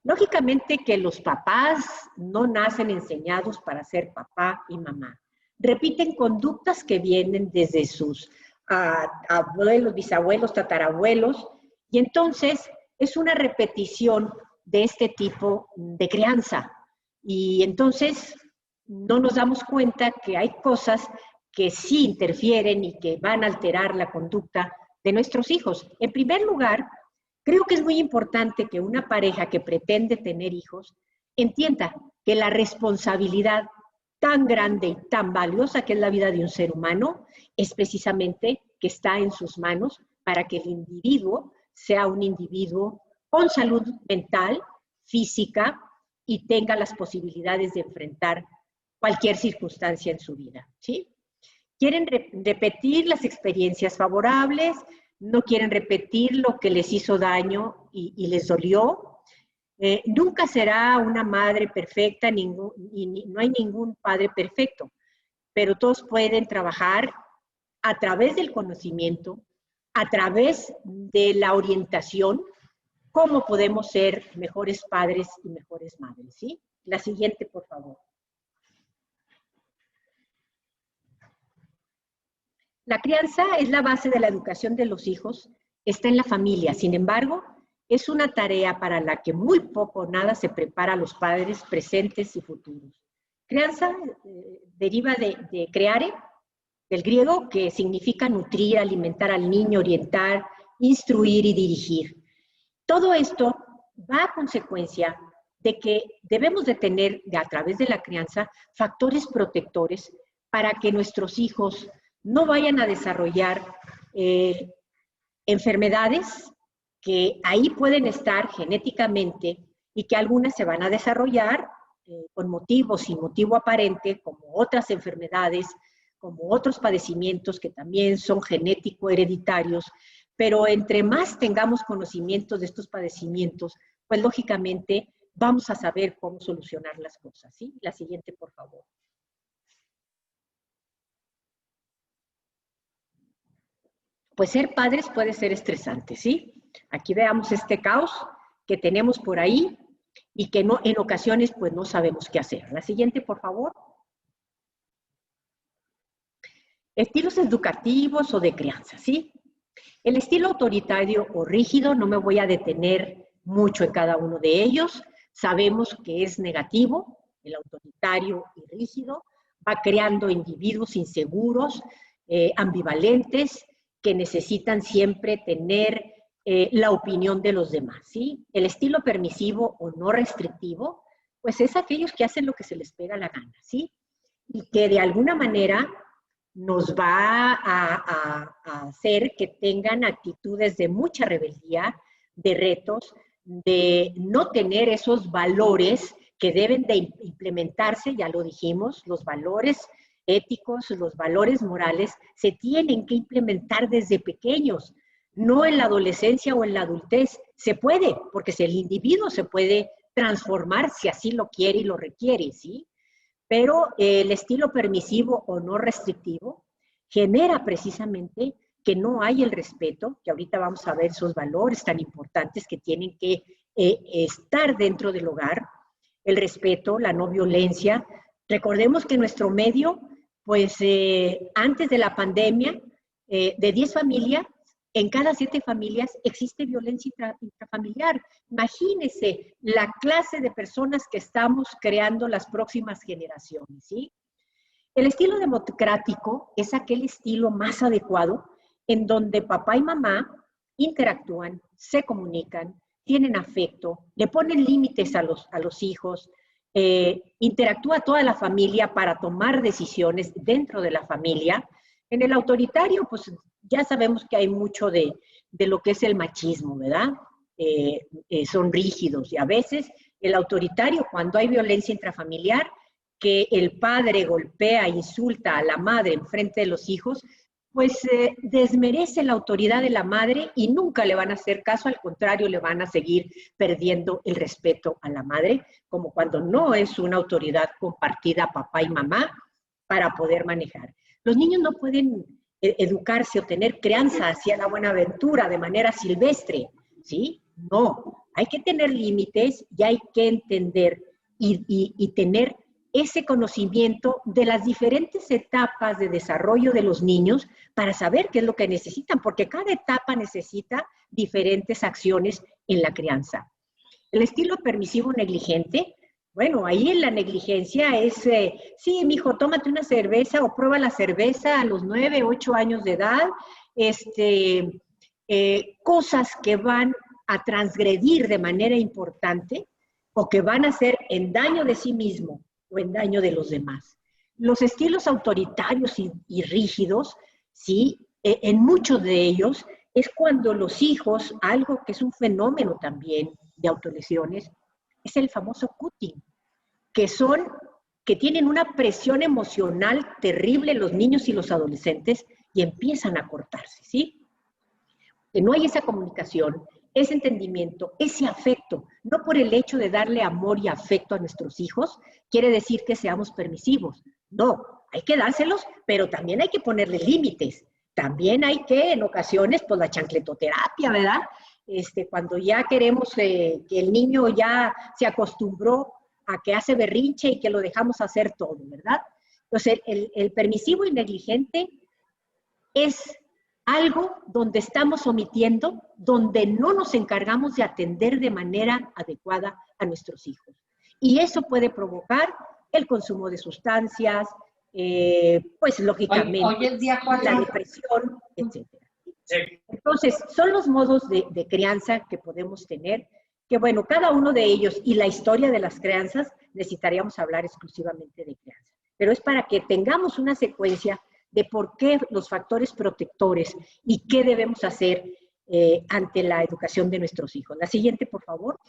Lógicamente que los papás no nacen enseñados para ser papá y mamá. Repiten conductas que vienen desde sus abuelos, bisabuelos, tatarabuelos, y entonces es una repetición de este tipo de crianza. Y entonces no nos damos cuenta que hay cosas que sí interfieren y que van a alterar la conducta de nuestros hijos. En primer lugar, creo que es muy importante que una pareja que pretende tener hijos entienda que la responsabilidad tan grande y tan valiosa que es la vida de un ser humano es precisamente que está en sus manos para que el individuo sea un individuo con salud mental, física y tenga las posibilidades de enfrentar cualquier circunstancia en su vida, ¿sí? Quieren repetir las experiencias favorables, no quieren repetir lo que les hizo daño y les dolió. Nunca será una madre perfecta, y no hay ningún padre perfecto, pero todos pueden trabajar a través del conocimiento, a través de la orientación, cómo podemos ser mejores padres y mejores madres, ¿sí? La siguiente, por favor. La crianza es la base de la educación de los hijos, está en la familia. Sin embargo, es una tarea para la que muy poco o nada se prepara a los padres presentes y futuros. Crianza deriva de creare, del griego, que significa nutrir, alimentar al niño, orientar, instruir y dirigir. Todo esto va a consecuencia de que debemos de tener, a través de la crianza, factores protectores para que nuestros hijos no vayan a desarrollar enfermedades que ahí pueden estar genéticamente y que algunas se van a desarrollar con motivo, sin motivo aparente, como otras enfermedades, como otros padecimientos que también son genético-hereditarios, pero entre más tengamos conocimientos de estos padecimientos, pues lógicamente vamos a saber cómo solucionar las cosas, ¿sí? La siguiente, por favor. Pues ser padres puede ser estresante, ¿sí? Aquí veamos este caos que tenemos por ahí y que no, en ocasiones pues no sabemos qué hacer. La siguiente, por favor. Estilos educativos o de crianza, ¿sí? El estilo autoritario o rígido, no me voy a detener mucho en cada uno de ellos. Sabemos que es negativo, el autoritario y rígido, va creando individuos inseguros, ambivalentes, que necesitan siempre tener la opinión de los demás, ¿sí? El estilo permisivo o no restrictivo, pues es aquellos que hacen lo que se les pega la gana, ¿sí? Y que de alguna manera nos va a hacer que tengan actitudes de mucha rebeldía, de retos, de no tener esos valores que deben de implementarse, ya lo dijimos, los valores éticos, los valores morales, se tienen que implementar desde pequeños, no en la adolescencia o en la adultez. Se puede, porque si el individuo se puede transformar si así lo quiere y lo requiere, ¿sí? Pero el estilo permisivo o no restrictivo genera precisamente que no hay el respeto, que ahorita vamos a ver esos valores tan importantes que tienen que estar dentro del hogar, el respeto, la no violencia. Recordemos que nuestro medio, pues antes de la pandemia, de 10 familias, en cada 7 familias existe violencia intrafamiliar. Imagínense la clase de personas que estamos creando las próximas generaciones, ¿sí? El estilo democrático es aquel estilo más adecuado en donde papá y mamá interactúan, se comunican, tienen afecto, le ponen límites a los hijos, interactúa toda la familia para tomar decisiones dentro de la familia. En el autoritario, pues ya sabemos que hay mucho de lo que es el machismo, ¿verdad? Son rígidos y a veces el autoritario, cuando hay violencia intrafamiliar, que el padre golpea e insulta a la madre en frente de los hijos, pues desmerece la autoridad de la madre y nunca le van a hacer caso, al contrario, le van a seguir perdiendo el respeto a la madre, como cuando no es una autoridad compartida papá y mamá para poder manejar. Los niños no pueden educarse o tener crianza hacia la buenaventura de manera silvestre, ¿sí? No, hay que tener límites y hay que entender y tener ese conocimiento de las diferentes etapas de desarrollo de los niños para saber qué es lo que necesitan, porque cada etapa necesita diferentes acciones en la crianza. El estilo permisivo negligente, bueno, ahí en la negligencia es, sí, mijo, tómate una cerveza o prueba la cerveza a los 9, 8 años de edad, cosas que van a transgredir de manera importante o que van a hacer en daño de sí mismo o en daño de los demás. Los estilos autoritarios y rígidos, sí, en muchos de ellos es cuando los hijos, algo que es un fenómeno también de autolesiones, es el famoso cutting, que tienen una presión emocional terrible los niños y los adolescentes y empiezan a cortarse, ¿sí? Que no hay esa comunicación, ese entendimiento, ese afecto, no por el hecho de darle amor y afecto a nuestros hijos, quiere decir que seamos permisivos. No, hay que dárselos, pero también hay que ponerles límites. También hay que, en ocasiones, pues la chancletoterapia, ¿verdad? Cuando ya queremos que el niño ya se acostumbró a que hace berrinche y que lo dejamos hacer todo, ¿verdad? Entonces, el permisivo y negligente es algo donde estamos omitiendo, donde no nos encargamos de atender de manera adecuada a nuestros hijos. Y eso puede provocar el consumo de sustancias, pues lógicamente hoy es día 4. la depresión, etc. Entonces, son los modos de crianza que podemos tener, que bueno, cada uno de ellos y la historia de las crianzas, necesitaríamos hablar exclusivamente de crianza. Pero es para que tengamos una secuencia de por qué los factores protectores y qué debemos hacer ante la educación de nuestros hijos. La siguiente, por favor.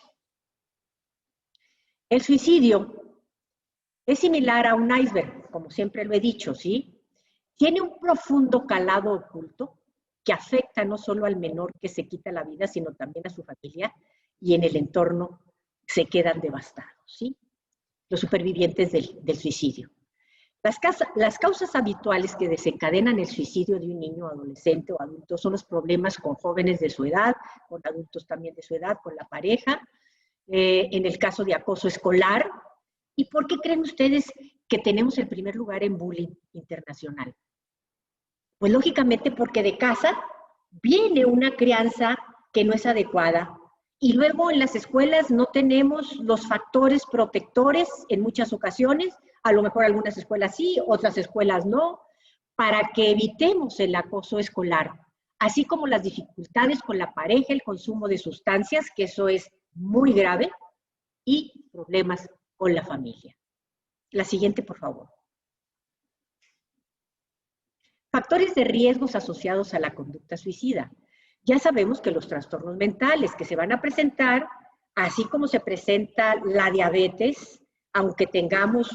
El suicidio es similar a un iceberg, como siempre lo he dicho, ¿sí? Tiene un profundo calado oculto que afecta no solo al menor que se quita la vida, sino también a su familia, y en el entorno se quedan devastados, ¿sí? Los supervivientes del suicidio. Las causas habituales que desencadenan el suicidio de un niño, adolescente o adulto son los problemas con jóvenes de su edad, con adultos también de su edad, con la pareja, en el caso de acoso escolar. ¿Y por qué creen ustedes que tenemos el primer lugar en bullying internacional? Pues lógicamente porque de casa viene una crianza que no es adecuada. Y luego en las escuelas no tenemos los factores protectores en muchas ocasiones, a lo mejor algunas escuelas sí, otras escuelas no, para que evitemos el acoso escolar, así como las dificultades con la pareja, el consumo de sustancias, que eso es muy grave, y problemas con la familia. La siguiente, por favor. Factores de riesgos asociados a la conducta suicida. Ya sabemos que los trastornos mentales que se van a presentar, así como se presenta la diabetes, aunque tengamos,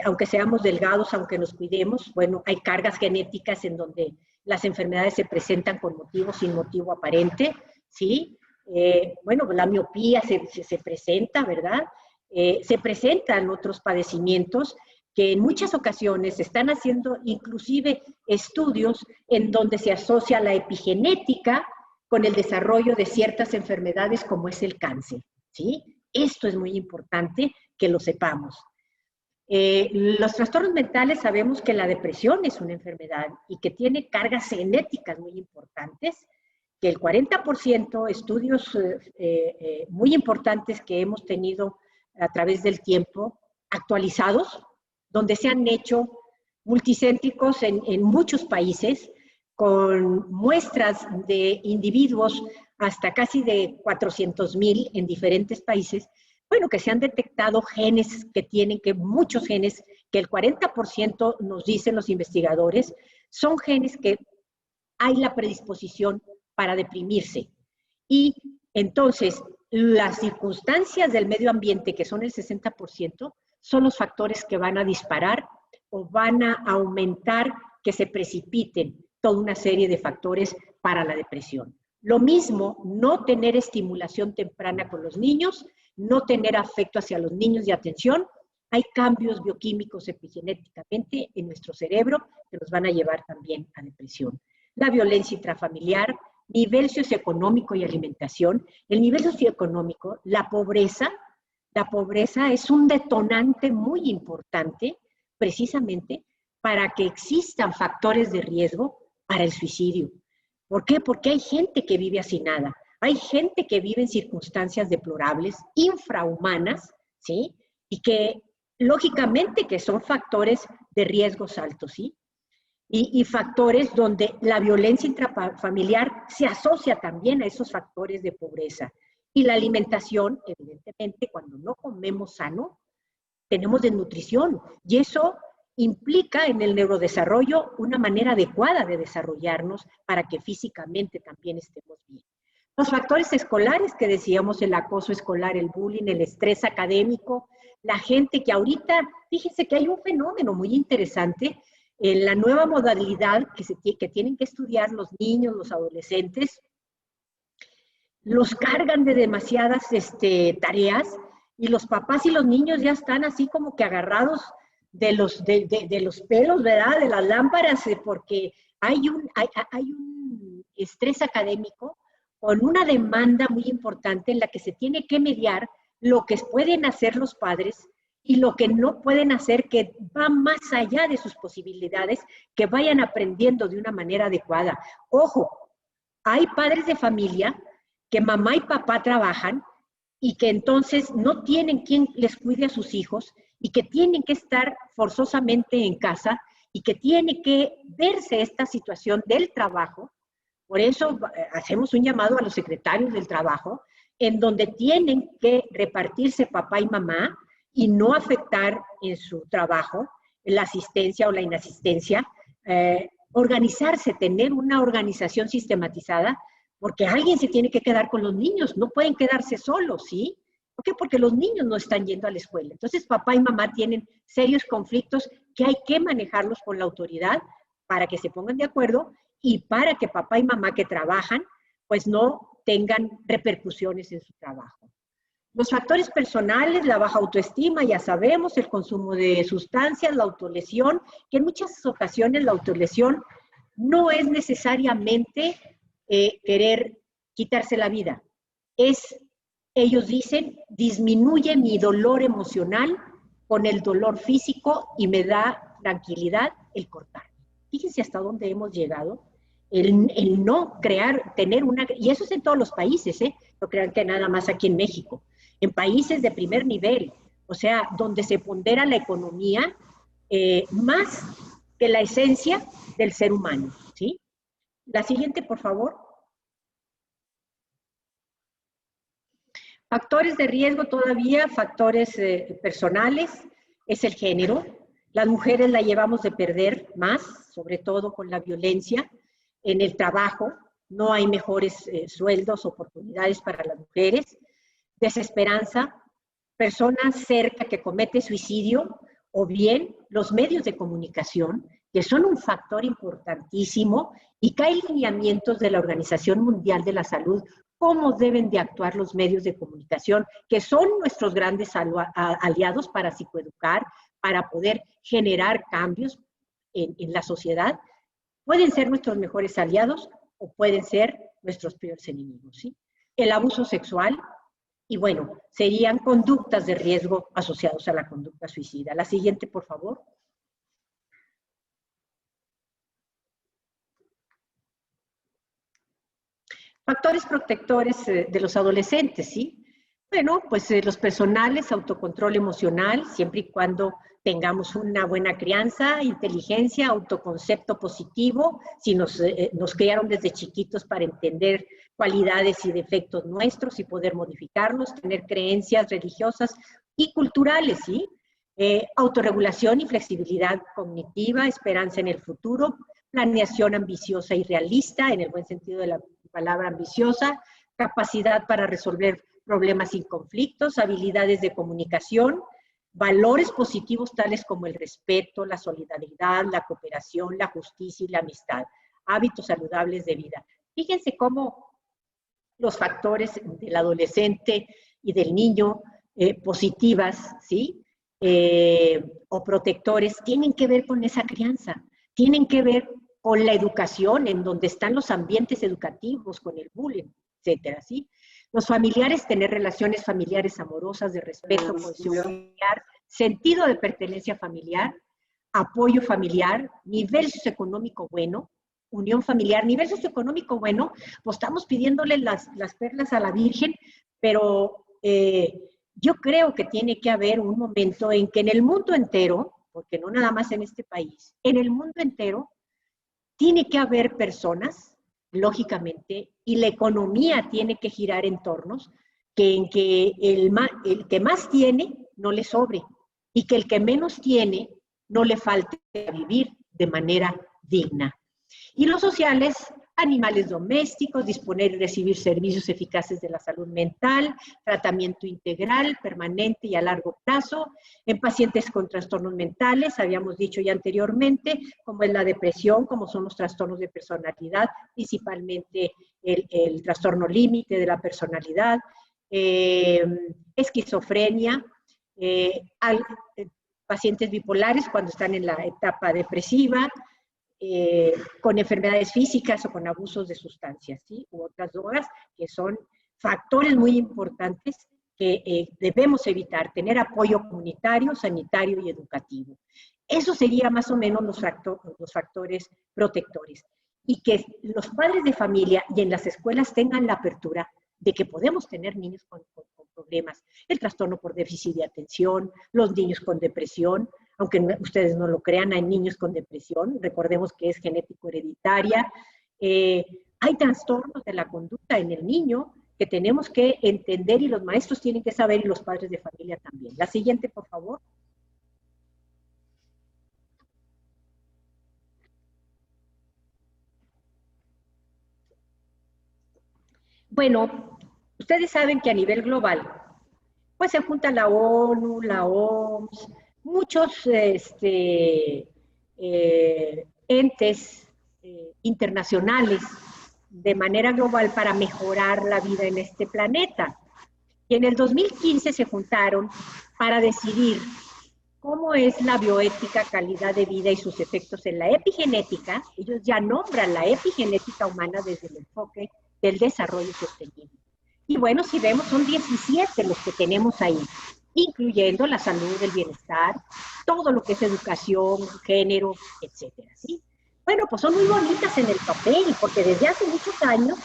aunque seamos delgados, aunque nos cuidemos, bueno, hay cargas genéticas en donde las enfermedades se presentan con motivo, sin motivo aparente, ¿sí? Bueno, la miopía se presenta, ¿verdad? Se presentan otros padecimientos que en muchas ocasiones se están haciendo inclusive estudios en donde se asocia la epigenética con el desarrollo de ciertas enfermedades como es el cáncer, ¿sí? Esto es muy importante que lo sepamos. Los trastornos mentales sabemos que la depresión es una enfermedad y que tiene cargas genéticas muy importantes, que el 40%, estudios muy importantes que hemos tenido a través del tiempo, actualizados, donde se han hecho multicéntricos en muchos países, con muestras de individuos hasta casi de 400,000 en diferentes países, bueno, que se han detectado genes que tienen, que muchos genes, que el 40% nos dicen los investigadores, son genes que hay la predisposición para deprimirse. Y entonces, las circunstancias del medio ambiente, que son el 60%, son los factores que van a disparar o van a aumentar que se precipiten toda una serie de factores para la depresión. Lo mismo, no tener estimulación temprana con los niños, no tener afecto hacia los niños y atención. Hay cambios bioquímicos epigenéticamente en nuestro cerebro que nos van a llevar también a depresión. La violencia intrafamiliar, nivel socioeconómico y alimentación. El nivel socioeconómico, la pobreza es un detonante muy importante precisamente para que existan factores de riesgo para el suicidio. ¿Por qué? Porque hay gente que vive hacinada, hay gente que vive en circunstancias deplorables, infrahumanas, ¿sí? Y que lógicamente que son factores de riesgos altos, ¿sí? Y factores donde la violencia intrafamiliar se asocia también a esos factores de pobreza. Y la alimentación, evidentemente, cuando no comemos sano, tenemos desnutrición. Y eso implica en el neurodesarrollo una manera adecuada de desarrollarnos para que físicamente también estemos bien. Los factores escolares que decíamos, el acoso escolar, el bullying, el estrés académico, la gente que ahorita, fíjense que hay un fenómeno muy interesante en la nueva modalidad que tienen que estudiar los niños, los adolescentes, los cargan de demasiadas tareas y los papás y los niños ya están así como que agarrados de los pelos, ¿verdad? De las lámparas, porque hay un estrés académico con una demanda muy importante en la que se tiene que mediar lo que pueden hacer los padres y lo que no pueden hacer, que va más allá de sus posibilidades, que vayan aprendiendo de una manera adecuada. Ojo, hay padres de familia que mamá y papá trabajan y que entonces no tienen quien les cuide a sus hijos y que tienen que estar forzosamente en casa y que tiene que verse esta situación del trabajo. Por eso hacemos un llamado a los secretarios del trabajo, en donde tienen que repartirse papá y mamá y no afectar en su trabajo la asistencia o la inasistencia, organizarse, tener una organización sistematizada, porque alguien se tiene que quedar con los niños, no pueden quedarse solos, ¿sí? ¿Por qué? Porque los niños no están yendo a la escuela. Entonces, papá y mamá tienen serios conflictos que hay que manejarlos con la autoridad para que se pongan de acuerdo y para que papá y mamá que trabajan, pues no tengan repercusiones en su trabajo. Los factores personales, la baja autoestima, ya sabemos, el consumo de sustancias, la autolesión, que en muchas ocasiones la autolesión no es necesariamente querer quitarse la vida. Ellos dicen, disminuye mi dolor emocional con el dolor físico y me da tranquilidad el cortar. Fíjense hasta dónde hemos llegado, el no crear, tener una, y eso es en todos los países, no crean que nada más aquí en México, en países de primer nivel, o sea, donde se pondera la economía más que la esencia del ser humano, ¿sí? La siguiente, por favor. Factores de riesgo todavía, factores personales, es el género. Las mujeres la llevamos de perder más, sobre todo con la violencia. En el trabajo no hay mejores sueldos, oportunidades para las mujeres. Desesperanza, personas cerca que comete suicidio, o bien los medios de comunicación, que son un factor importantísimo y que hay lineamientos de la Organización Mundial de la Salud, cómo deben de actuar los medios de comunicación, que son nuestros grandes aliados para psicoeducar, para poder generar cambios en la sociedad. Pueden ser nuestros mejores aliados o pueden ser nuestros peores enemigos, ¿sí? El abuso sexual, y bueno, serían conductas de riesgo asociados a la conducta suicida. La siguiente, por favor. Factores protectores de los adolescentes, ¿sí? Bueno, pues los personales, autocontrol emocional, siempre y cuando tengamos una buena crianza, inteligencia, autoconcepto positivo, si nos criaron desde chiquitos para entender cualidades y defectos nuestros y poder modificarlos, tener creencias religiosas y culturales, ¿sí? Autorregulación y flexibilidad cognitiva, esperanza en el futuro, planeación ambiciosa y realista, en el buen sentido de la palabra ambiciosa, capacidad para resolver problemas sin conflictos, habilidades de comunicación, valores positivos tales como el respeto, la solidaridad, la cooperación, la justicia y la amistad, hábitos saludables de vida. Fíjense cómo los factores del adolescente y del niño positivas, ¿sí? O protectores, tienen que ver con esa crianza, tienen que ver con la educación, en donde están los ambientes educativos, con el bullying, etcétera, ¿sí? Los familiares, tener relaciones familiares amorosas, de respeto, cohesión familiar, sentido de pertenencia familiar, apoyo familiar, nivel socioeconómico bueno, unión familiar, nivel socioeconómico bueno, pues estamos pidiéndole las perlas a la Virgen, pero yo creo que tiene que haber un momento en que en el mundo entero, porque no nada más en este país, en el mundo entero, tiene que haber personas, lógicamente, y la economía tiene que girar en tornos en que el que más tiene no le sobre y que el que menos tiene no le falte vivir de manera digna. Y los sociales, animales domésticos, disponer y recibir servicios eficaces de la salud mental, tratamiento integral, permanente y a largo plazo, en pacientes con trastornos mentales, habíamos dicho ya anteriormente, como es la depresión, como son los trastornos de personalidad, principalmente el trastorno límite de la personalidad, esquizofrenia, pacientes bipolares cuando están en la etapa depresiva, con enfermedades físicas o con abusos de sustancias, ¿sí? U otras drogas, que son factores muy importantes que debemos evitar, tener apoyo comunitario, sanitario y educativo. Eso sería más o menos los factores protectores. Y que los padres de familia y en las escuelas tengan la apertura de que podemos tener niños con problemas, el trastorno por déficit de atención, los niños con depresión, aunque ustedes no lo crean, hay niños con depresión, recordemos que es genético hereditaria, hay trastornos de la conducta en el niño que tenemos que entender y los maestros tienen que saber y los padres de familia también. La siguiente, por favor. Bueno, ustedes saben que a nivel global, pues se junta la ONU, la OMS, muchos entes internacionales de manera global para mejorar la vida en este planeta. Y en el 2015 se juntaron para decidir cómo es la bioética, calidad de vida y sus efectos en la epigenética. Ellos ya nombran la epigenética humana desde el enfoque del desarrollo sostenible. Y bueno, si vemos, son 17 los que tenemos ahí, incluyendo la salud, el bienestar, todo lo que es educación, género, etcétera, ¿sí? Bueno, pues son muy bonitas en el papel, porque desde hace muchos años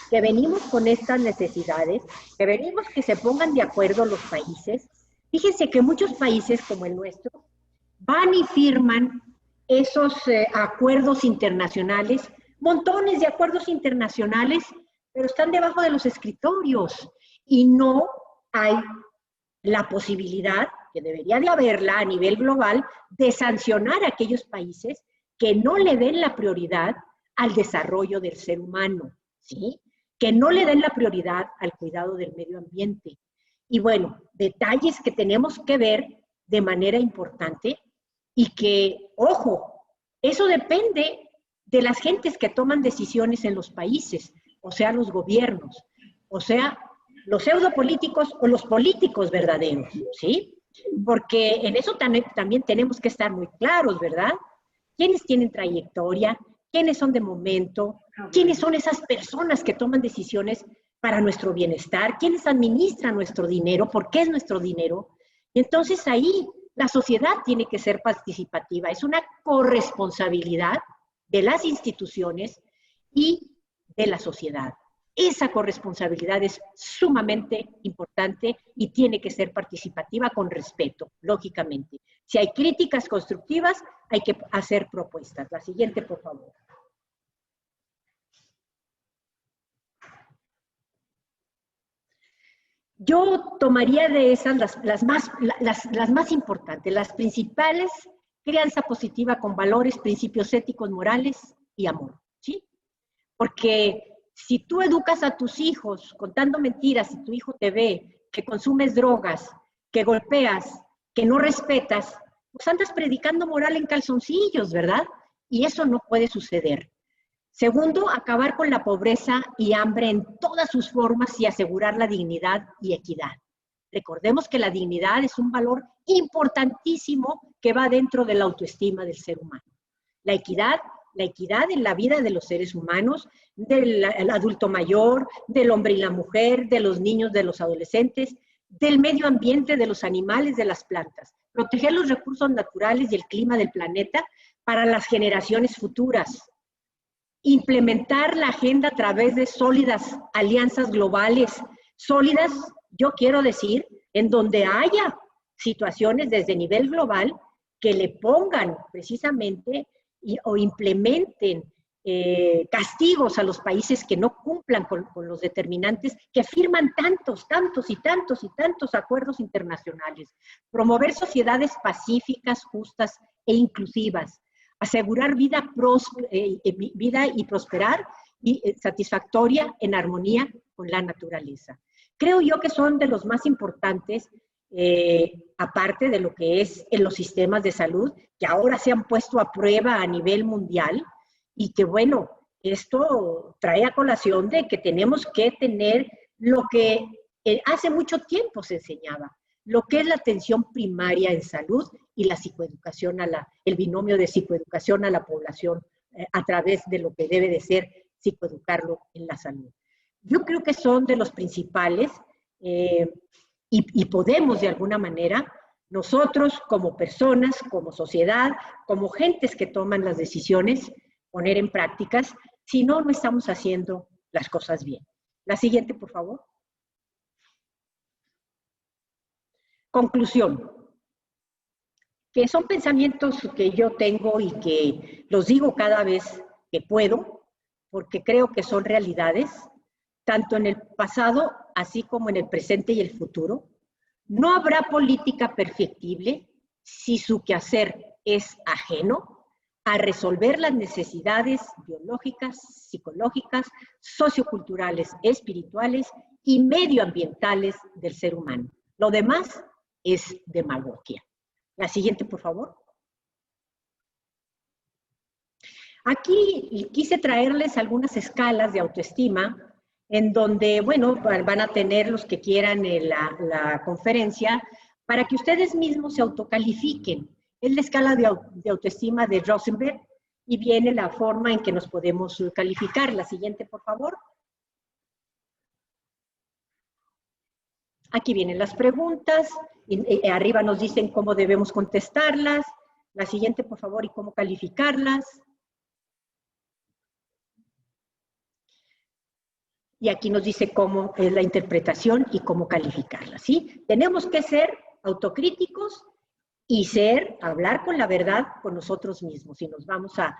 que venimos con estas necesidades, que venimos que se pongan de acuerdo los países. Fíjense que muchos países como el nuestro van y firman esos acuerdos internacionales, montones de acuerdos internacionales, pero están debajo de los escritorios y no hay la posibilidad, que debería de haberla a nivel global, de sancionar a aquellos países que no le den la prioridad al desarrollo del ser humano, ¿sí? Que no le den la prioridad al cuidado del medio ambiente. Y bueno, detalles que tenemos que ver de manera importante y que, ojo, eso depende de las gentes que toman decisiones en los países, o sea, los gobiernos, o sea, los pseudopolíticos o los políticos verdaderos, ¿sí? Porque en eso también tenemos que estar muy claros, ¿verdad? ¿Quiénes tienen trayectoria? ¿Quiénes son de momento? ¿Quiénes son esas personas que toman decisiones para nuestro bienestar? ¿Quiénes administran nuestro dinero? ¿Por qué es nuestro dinero? Y entonces ahí la sociedad tiene que ser participativa. Es una corresponsabilidad de las instituciones y de la sociedad. Esa corresponsabilidad es sumamente importante y tiene que ser participativa con respeto, lógicamente. Si hay críticas constructivas, hay que hacer propuestas. La siguiente, por favor. Yo tomaría de esas las más importantes, las principales: crianza positiva con valores, principios éticos, morales y amor, ¿sí? Porque si tú educas a tus hijos contando mentiras y tu hijo te ve que consumes drogas, que golpeas, que no respetas, pues andas predicando moral en calzoncillos, ¿verdad? Y eso no puede suceder. Segundo, acabar con la pobreza y hambre en todas sus formas y asegurar la dignidad y equidad. Recordemos que la dignidad es un valor importantísimo que va dentro de la autoestima del ser humano. La equidad en la vida de los seres humanos, del adulto mayor, del hombre y la mujer, de los niños, de los adolescentes, del medio ambiente, de los animales, de las plantas. Proteger los recursos naturales y el clima del planeta para las generaciones futuras. Implementar la agenda a través de sólidas alianzas globales, sólidas, yo quiero decir, en donde haya situaciones desde nivel global que le pongan precisamente o implementen castigos a los países que no cumplan con los determinantes que firman tantos acuerdos internacionales. Promover sociedades pacíficas, justas e inclusivas. Asegurar vida y prosperar y satisfactoria en armonía con la naturaleza. Creo yo que son de los más importantes, aparte de lo que es en los sistemas de salud, que ahora se han puesto a prueba a nivel mundial, y que bueno, esto trae a colación de que tenemos que tener lo que hace mucho tiempo se enseñaba, lo que es la atención primaria en salud y la psicoeducación, el binomio de psicoeducación a la población a través de lo que debe de ser psicoeducarlo en la salud. Yo creo que son de los principales y podemos de alguna manera nosotros como personas, como sociedad, como gentes que toman las decisiones, poner en prácticas, si no, no estamos haciendo las cosas bien. La siguiente, por favor. Conclusión. Que son pensamientos que yo tengo y que los digo cada vez que puedo, porque creo que son realidades, tanto en el pasado, así como en el presente y el futuro. No habrá política perfectible si su quehacer es ajeno a resolver las necesidades biológicas, psicológicas, socioculturales, espirituales y medioambientales del ser humano. Lo demás es demagogia. La siguiente, por favor. Aquí quise traerles algunas escalas de autoestima en donde, bueno, van a tener los que quieran la conferencia para que ustedes mismos se autocalifiquen. Es la escala de autoestima de Rosenberg y viene la forma en que nos podemos calificar. La siguiente, por favor. Aquí vienen las preguntas, y arriba nos dicen cómo debemos contestarlas. La siguiente, por favor, y cómo calificarlas. y aquí nos dice cómo es la interpretación y cómo calificarla, ¿sí? Tenemos que ser autocríticos y hablar con la verdad con nosotros mismos, y nos vamos a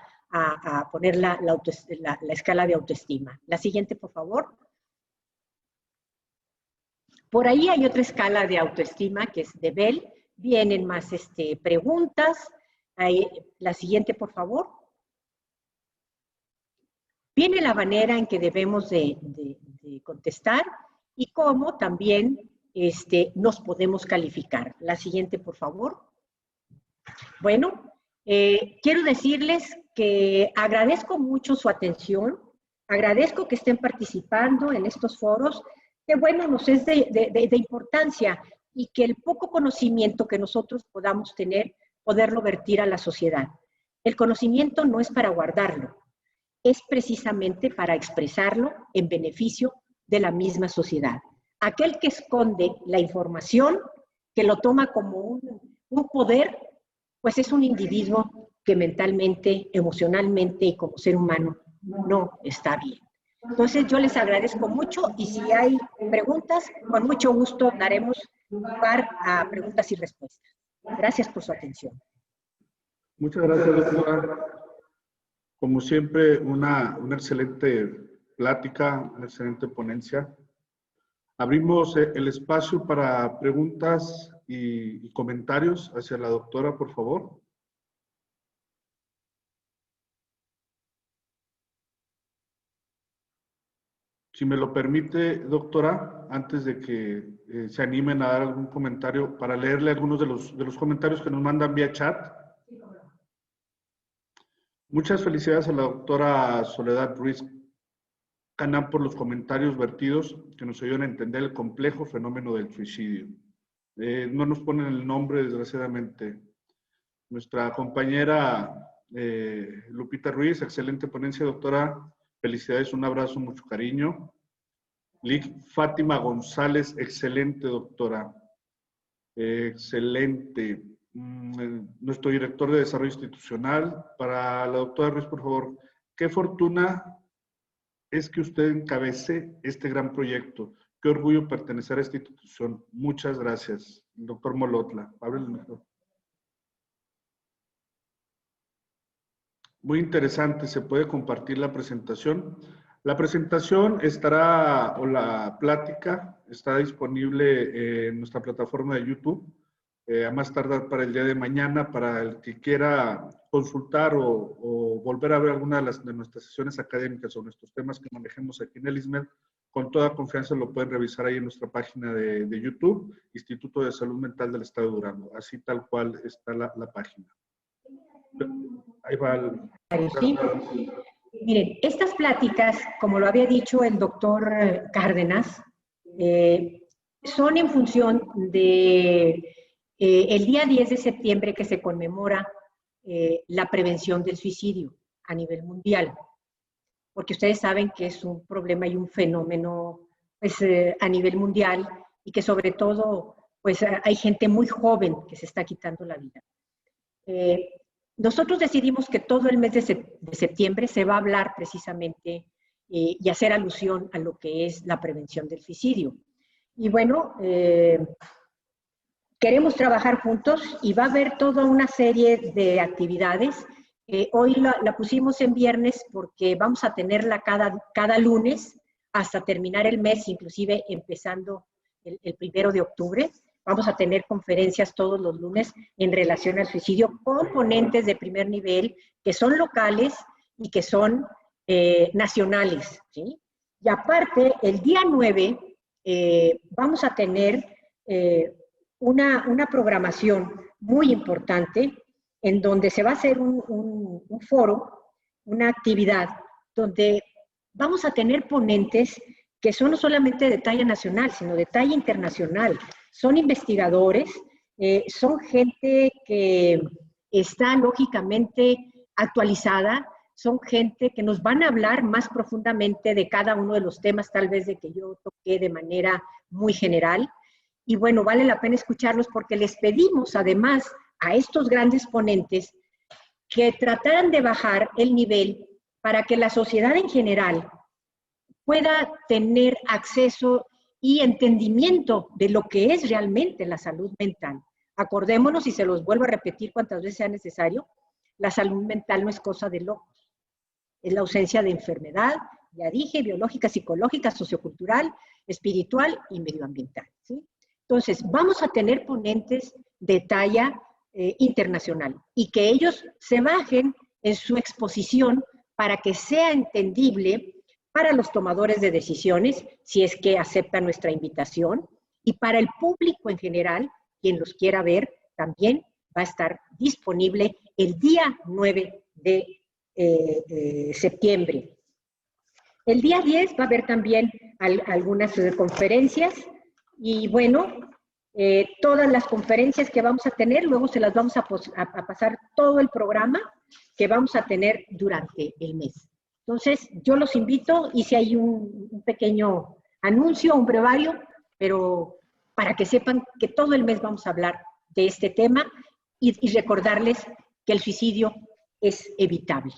poner la escala de autoestima. La siguiente, por favor. Por ahí hay otra escala de autoestima que es de Bell. Vienen más preguntas. La siguiente, por favor. Viene la manera en que debemos de contestar y cómo también nos podemos calificar. La siguiente, por favor. Bueno, quiero decirles que agradezco mucho su atención, agradezco que estén participando en estos foros, que bueno, nos es de importancia, y que el poco conocimiento que nosotros podamos tener, poderlo vertir a la sociedad. El conocimiento no es para guardarlo, es precisamente para expresarlo en beneficio de la misma sociedad. Aquel que esconde la información, que lo toma como un poder, pues es un individuo que mentalmente, emocionalmente y como ser humano no está bien. Entonces yo les agradezco mucho, y si hay preguntas, con mucho gusto daremos lugar a preguntas y respuestas. Gracias por su atención. Muchas gracias, doctora. Como siempre, una excelente plática, una excelente ponencia. Abrimos el espacio para preguntas y comentarios hacia la doctora, por favor. Si me lo permite, doctora, antes de que se animen a dar algún comentario, para leerle algunos de los comentarios que nos mandan vía chat. Muchas felicidades a la doctora Soledad Ruiz Canán por los comentarios vertidos que nos ayudan a entender el complejo fenómeno del suicidio. No nos ponen el nombre, desgraciadamente. Nuestra compañera Lupita Ruiz, excelente ponencia, doctora. Felicidades, un abrazo, mucho cariño. Fátima González, excelente, doctora. Excelente. Nuestro director de Desarrollo Institucional. Para la doctora Ruiz, por favor, qué fortuna es que usted encabece este gran proyecto. Qué orgullo pertenecer a esta institución. Muchas gracias. Doctor Molotla, abre el micrófono. Muy interesante, ¿se puede compartir la presentación? La presentación estará, o la plática, está disponible en nuestra plataforma de YouTube, a más tardar para el día de mañana, para el que quiera consultar o volver a ver alguna de nuestras sesiones académicas o nuestros temas que manejemos aquí en el ISMED, con toda confianza lo pueden revisar ahí en nuestra página de YouTube, Instituto de Salud Mental del Estado de Durango. Así tal cual está la página. Ahí va ¿Sí? Miren, estas pláticas, como lo había dicho el doctor Cárdenas, son en función de el día 10 de septiembre que se conmemora la prevención del suicidio a nivel mundial, porque ustedes saben que es un problema y un fenómeno pues, a nivel mundial, y que sobre todo pues, hay gente muy joven que se está quitando la vida. Nosotros decidimos que todo el mes de septiembre se va a hablar precisamente y hacer alusión a lo que es la prevención del suicidio. Y bueno, queremos trabajar juntos y va a haber toda una serie de actividades. Hoy la pusimos en viernes porque vamos a tenerla cada lunes hasta terminar el mes, inclusive empezando el 1 de octubre. Vamos a tener conferencias todos los lunes en relación al suicidio con ponentes de primer nivel que son locales y que son nacionales, ¿sí? Y aparte, el día 9 vamos a tener una programación muy importante en donde se va a hacer un foro, una actividad, donde vamos a tener ponentes que son no solamente de talla nacional, sino de talla internacional. Son investigadores, son gente que está lógicamente actualizada, son gente que nos van a hablar más profundamente de cada uno de los temas, tal vez de que yo toqué de manera muy general. Y bueno, vale la pena escucharlos porque les pedimos además a estos grandes ponentes que trataran de bajar el nivel para que la sociedad en general pueda tener acceso y entendimiento de lo que es realmente la salud mental. Acordémonos, y se los vuelvo a repetir cuantas veces sea necesario, la salud mental no es cosa de locos. Es la ausencia de enfermedad, ya dije, biológica, psicológica, sociocultural, espiritual y medioambiental, ¿sí? Entonces, vamos a tener ponentes de talla internacional y que ellos se bajen en su exposición para que sea entendible para los tomadores de decisiones, si es que aceptan nuestra invitación, y para el público en general, quien los quiera ver, también va a estar disponible el día 9 de septiembre. El día 10 va a haber también algunas conferencias y bueno, todas las conferencias que vamos a tener, luego se las vamos a pasar todo el programa que vamos a tener durante el mes. Entonces, yo los invito, hice ahí un pequeño anuncio, un brevario, pero para que sepan que todo el mes vamos a hablar de este tema y recordarles que el suicidio es evitable.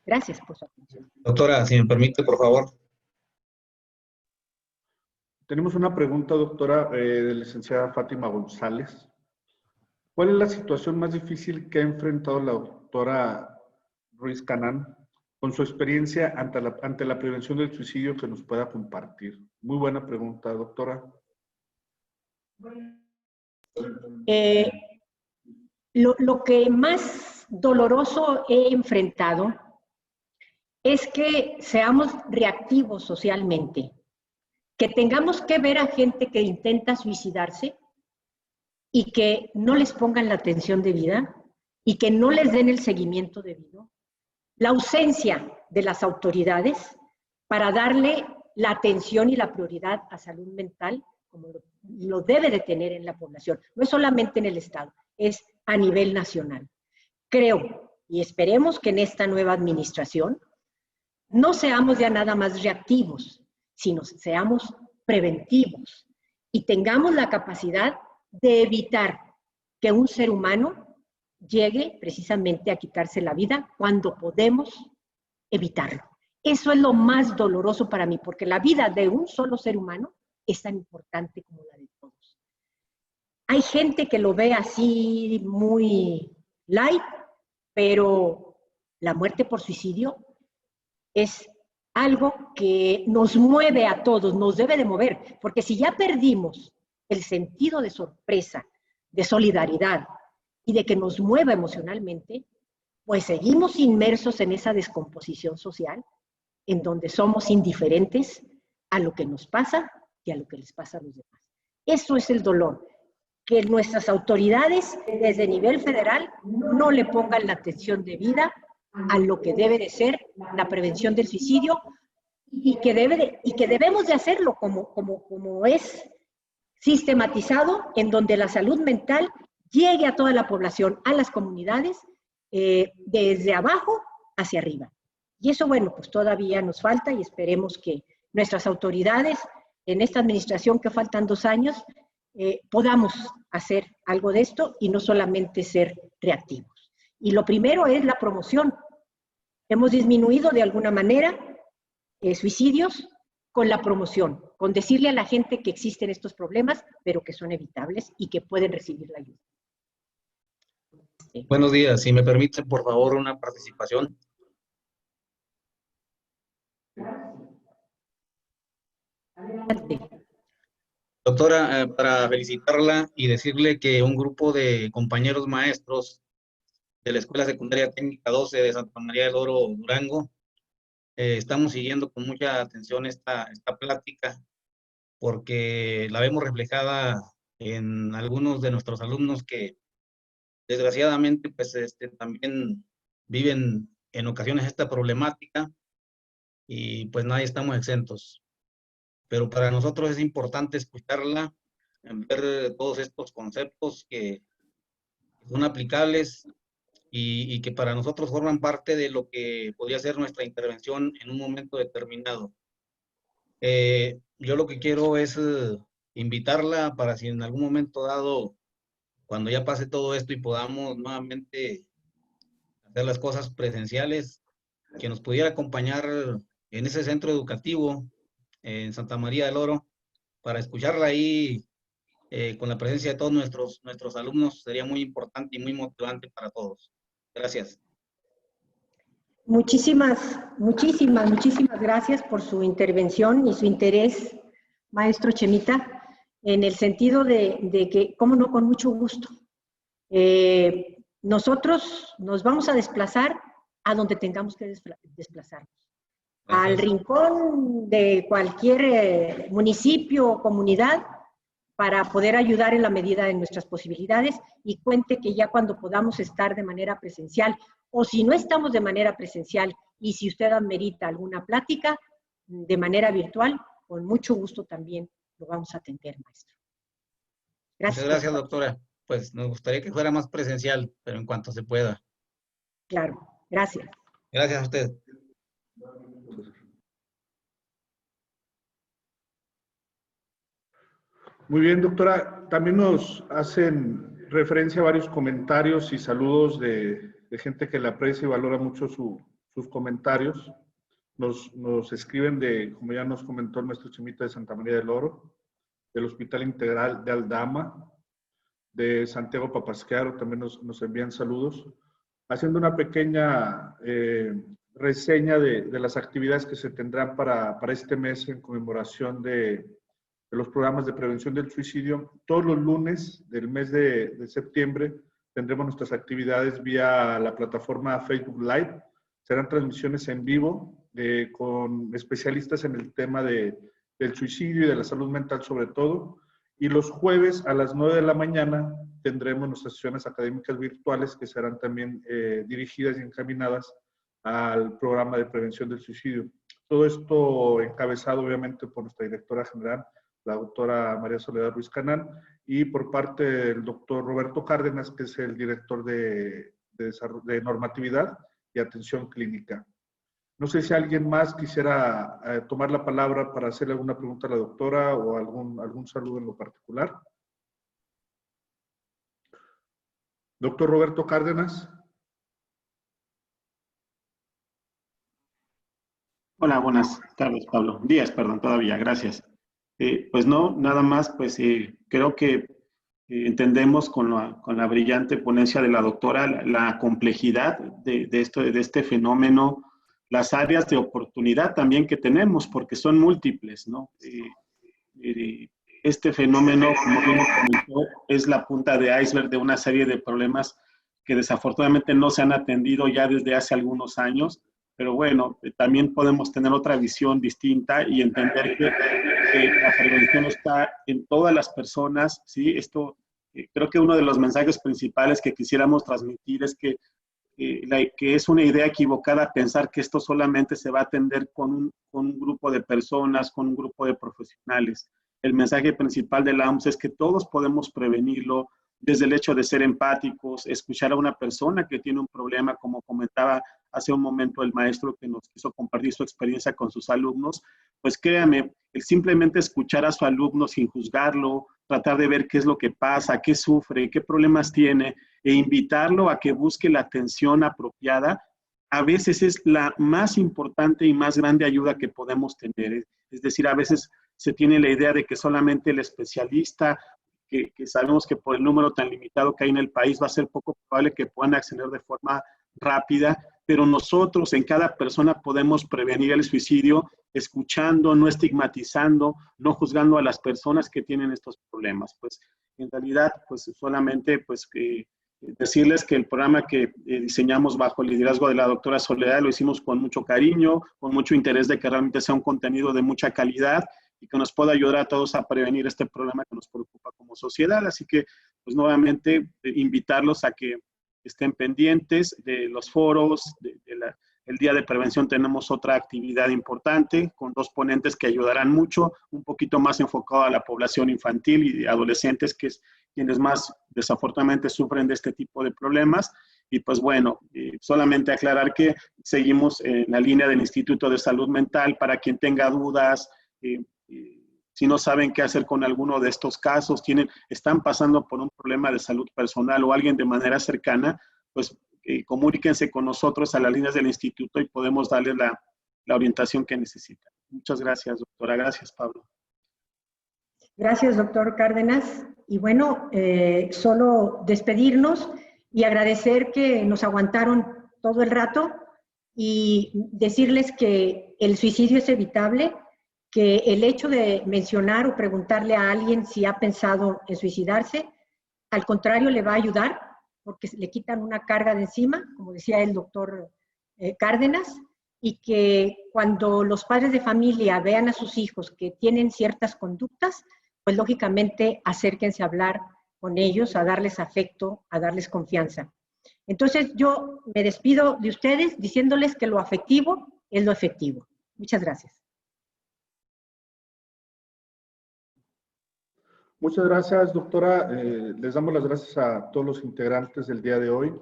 Gracias por su atención. Doctora, si me permite, por favor. Tenemos una pregunta, doctora, de la licenciada Fátima González. ¿Cuál es la situación más difícil que ha enfrentado la doctora Ruiz Canán con su experiencia ante la prevención del suicidio que nos pueda compartir? Muy buena pregunta, doctora. Lo que más doloroso he enfrentado es que seamos reactivos socialmente, que tengamos que ver a gente que intenta suicidarse y que no les pongan la atención debida y que no les den el seguimiento debido. La ausencia de las autoridades para darle la atención y la prioridad a salud mental como lo debe de tener en la población. No es solamente en el Estado, es a nivel nacional. Creo y esperemos que en esta nueva administración no seamos ya nada más reactivos, sino seamos preventivos y tengamos la capacidad de evitar que un ser humano llegue precisamente a quitarse la vida cuando podemos evitarlo. Eso es lo más doloroso para mí, porque la vida de un solo ser humano es tan importante como la de todos. Hay gente que lo ve así muy light, pero la muerte por suicidio es algo que nos mueve a todos, nos debe de mover, porque si ya perdimos el sentido de sorpresa, de solidaridad y de que nos mueva emocionalmente, pues seguimos inmersos en esa descomposición social en donde somos indiferentes a lo que nos pasa y a lo que les pasa a los demás. Eso es el dolor, que nuestras autoridades desde nivel federal no le pongan la atención debida a lo que debe de ser la prevención del suicidio y que debemos de hacerlo como es sistematizado, en donde la salud mental llegue a toda la población, a las comunidades, desde abajo hacia arriba. Y eso, bueno, pues todavía nos falta y esperemos que nuestras autoridades en esta administración, que faltan 2 años, podamos hacer algo de esto y no solamente ser reactivos. Y lo primero es la promoción. Hemos disminuido de alguna manera suicidios con la promoción, con decirle a la gente que existen estos problemas, pero que son evitables y que pueden recibir la ayuda. Buenos días, si me permite, por favor, una participación. Adelante. Doctora, para felicitarla y decirle que un grupo de compañeros maestros de la Escuela Secundaria Técnica 12 de Santa María del Oro, Durango, estamos siguiendo con mucha atención esta plática porque la vemos reflejada en algunos de nuestros alumnos que desgraciadamente pues también viven en ocasiones esta problemática y pues nadie estamos exentos. Pero para nosotros es importante escucharla, ver todos estos conceptos que son aplicables y que para nosotros forman parte de lo que podría ser nuestra intervención en un momento determinado. Yo lo que quiero es invitarla para si en algún momento dado, cuando ya pase todo esto y podamos nuevamente hacer las cosas presenciales, que nos pudiera acompañar en ese centro educativo en Santa María del Oro, para escucharla ahí con la presencia de todos nuestros alumnos, sería muy importante y muy motivante para todos. Gracias. Muchísimas gracias por su intervención y su interés, maestro Chemita, en el sentido de que, cómo no, con mucho gusto. Nosotros nos vamos a desplazar a donde tengamos que desplazarnos. Gracias. Al rincón de cualquier municipio o comunidad para poder ayudar en la medida de nuestras posibilidades, y cuente que ya cuando podamos estar de manera presencial, o si no estamos de manera presencial, y si usted amerita alguna plática de manera virtual, con mucho gusto también lo vamos a atender, maestro. Gracias. Muchas gracias, doctora. Pues nos gustaría que fuera más presencial, pero en cuanto se pueda. Claro, gracias. Gracias a usted. Muy bien, doctora. También nos hacen referencia a varios comentarios y saludos de gente que le aprecia y valora mucho sus comentarios. Nos escriben como ya nos comentó el maestro Chemita, de Santa María del Oro, del Hospital Integral de Aldama, de Santiago Papasquiaro, también nos envían saludos, haciendo una pequeña reseña de las actividades que se tendrán para este mes en conmemoración de los programas de prevención del suicidio. Todos los lunes del mes de septiembre tendremos nuestras actividades vía la plataforma Facebook Live. Serán transmisiones en vivo con especialistas en el tema del suicidio y de la salud mental sobre todo. Y los jueves a las 9 de la mañana tendremos nuestras sesiones académicas virtuales que serán también dirigidas y encaminadas al programa de prevención del suicidio. Todo esto encabezado obviamente por nuestra directora general, la doctora María Soledad Ruiz Canán, y por parte del doctor Roberto Cárdenas, que es el director de normatividad y atención clínica. No sé si alguien más quisiera tomar la palabra para hacerle alguna pregunta a la doctora o algún saludo en lo particular. Doctor Roberto Cárdenas. Hola, buenas tardes, Pablo. Días, perdón, todavía, gracias. Pues no, nada más, pues creo que entendemos con la brillante ponencia de la doctora la complejidad de este fenómeno, las áreas de oportunidad también que tenemos, porque son múltiples, ¿no? Este fenómeno, como bien comentó, es la punta de iceberg de una serie de problemas que desafortunadamente no se han atendido ya desde hace algunos años, pero bueno, también podemos tener otra visión distinta y entender que la prevención está en todas las personas, ¿sí? Esto, creo que uno de los mensajes principales que quisiéramos transmitir es que es una idea equivocada pensar que esto solamente se va a atender con un grupo de personas, con un grupo de profesionales. El mensaje principal de la OMS es que todos podemos prevenirlo, desde el hecho de ser empáticos, escuchar a una persona que tiene un problema, como comentaba hace un momento el maestro que nos quiso compartir su experiencia con sus alumnos. Pues créame, el simplemente escuchar a su alumno sin juzgarlo, tratar de ver qué es lo que pasa, qué sufre, qué problemas tiene, e invitarlo a que busque la atención apropiada, a veces es la más importante y más grande ayuda que podemos tener. Es decir, a veces se tiene la idea de que solamente el especialista, que sabemos que por el número tan limitado que hay en el país va a ser poco probable que puedan acceder de forma rápida, pero nosotros en cada persona podemos prevenir el suicidio escuchando, no estigmatizando, no juzgando a las personas que tienen estos problemas. Pues en realidad, pues solamente pues decirles que el programa que diseñamos bajo el liderazgo de la doctora Soledad lo hicimos con mucho cariño, con mucho interés de que realmente sea un contenido de mucha calidad y que nos pueda ayudar a todos a prevenir este problema que nos preocupa como sociedad. Así que, pues nuevamente, invitarlos a que estén pendientes de los foros, el Día de Prevención tenemos otra actividad importante con 2 ponentes que ayudarán mucho, un poquito más enfocado a la población infantil y adolescentes, que es quienes más desafortunadamente sufren de este tipo de problemas. Y pues bueno, solamente aclarar que seguimos en la línea del Instituto de Salud Mental para quien tenga dudas, si no saben qué hacer con alguno de estos casos, están pasando por un problema de salud personal o alguien de manera cercana, pues comuníquense con nosotros a las líneas del instituto y podemos darles la orientación que necesitan. Muchas gracias, doctora. Gracias, Pablo. Gracias, doctor Cárdenas. Y bueno, solo despedirnos y agradecer que nos aguantaron todo el rato y decirles que el suicidio es evitable, que el hecho de mencionar o preguntarle a alguien si ha pensado en suicidarse, al contrario, le va a ayudar porque le quitan una carga de encima, como decía el doctor Cárdenas, y que cuando los padres de familia vean a sus hijos que tienen ciertas conductas, pues lógicamente acérquense a hablar con ellos, a darles afecto, a darles confianza. Entonces yo me despido de ustedes diciéndoles que lo afectivo es lo efectivo. Muchas gracias. Muchas gracias, doctora. Les damos las gracias a todos los integrantes del día de hoy.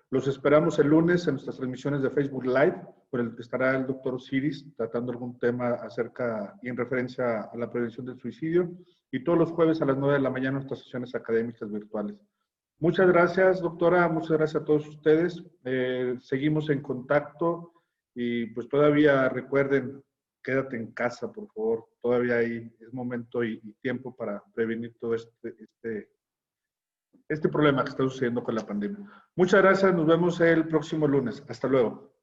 Los esperamos el lunes en nuestras transmisiones de Facebook Live, por el que estará el doctor Osiris tratando algún tema acerca y en referencia a la prevención del suicidio, y todos los jueves a las 9 de la mañana nuestras sesiones académicas virtuales. Muchas gracias, doctora. Muchas gracias a todos ustedes. Seguimos en contacto y pues todavía recuerden, quédate en casa, por favor. Todavía es momento y tiempo para prevenir todo este problema que está sucediendo con la pandemia. Muchas gracias. Nos vemos el próximo lunes. Hasta luego.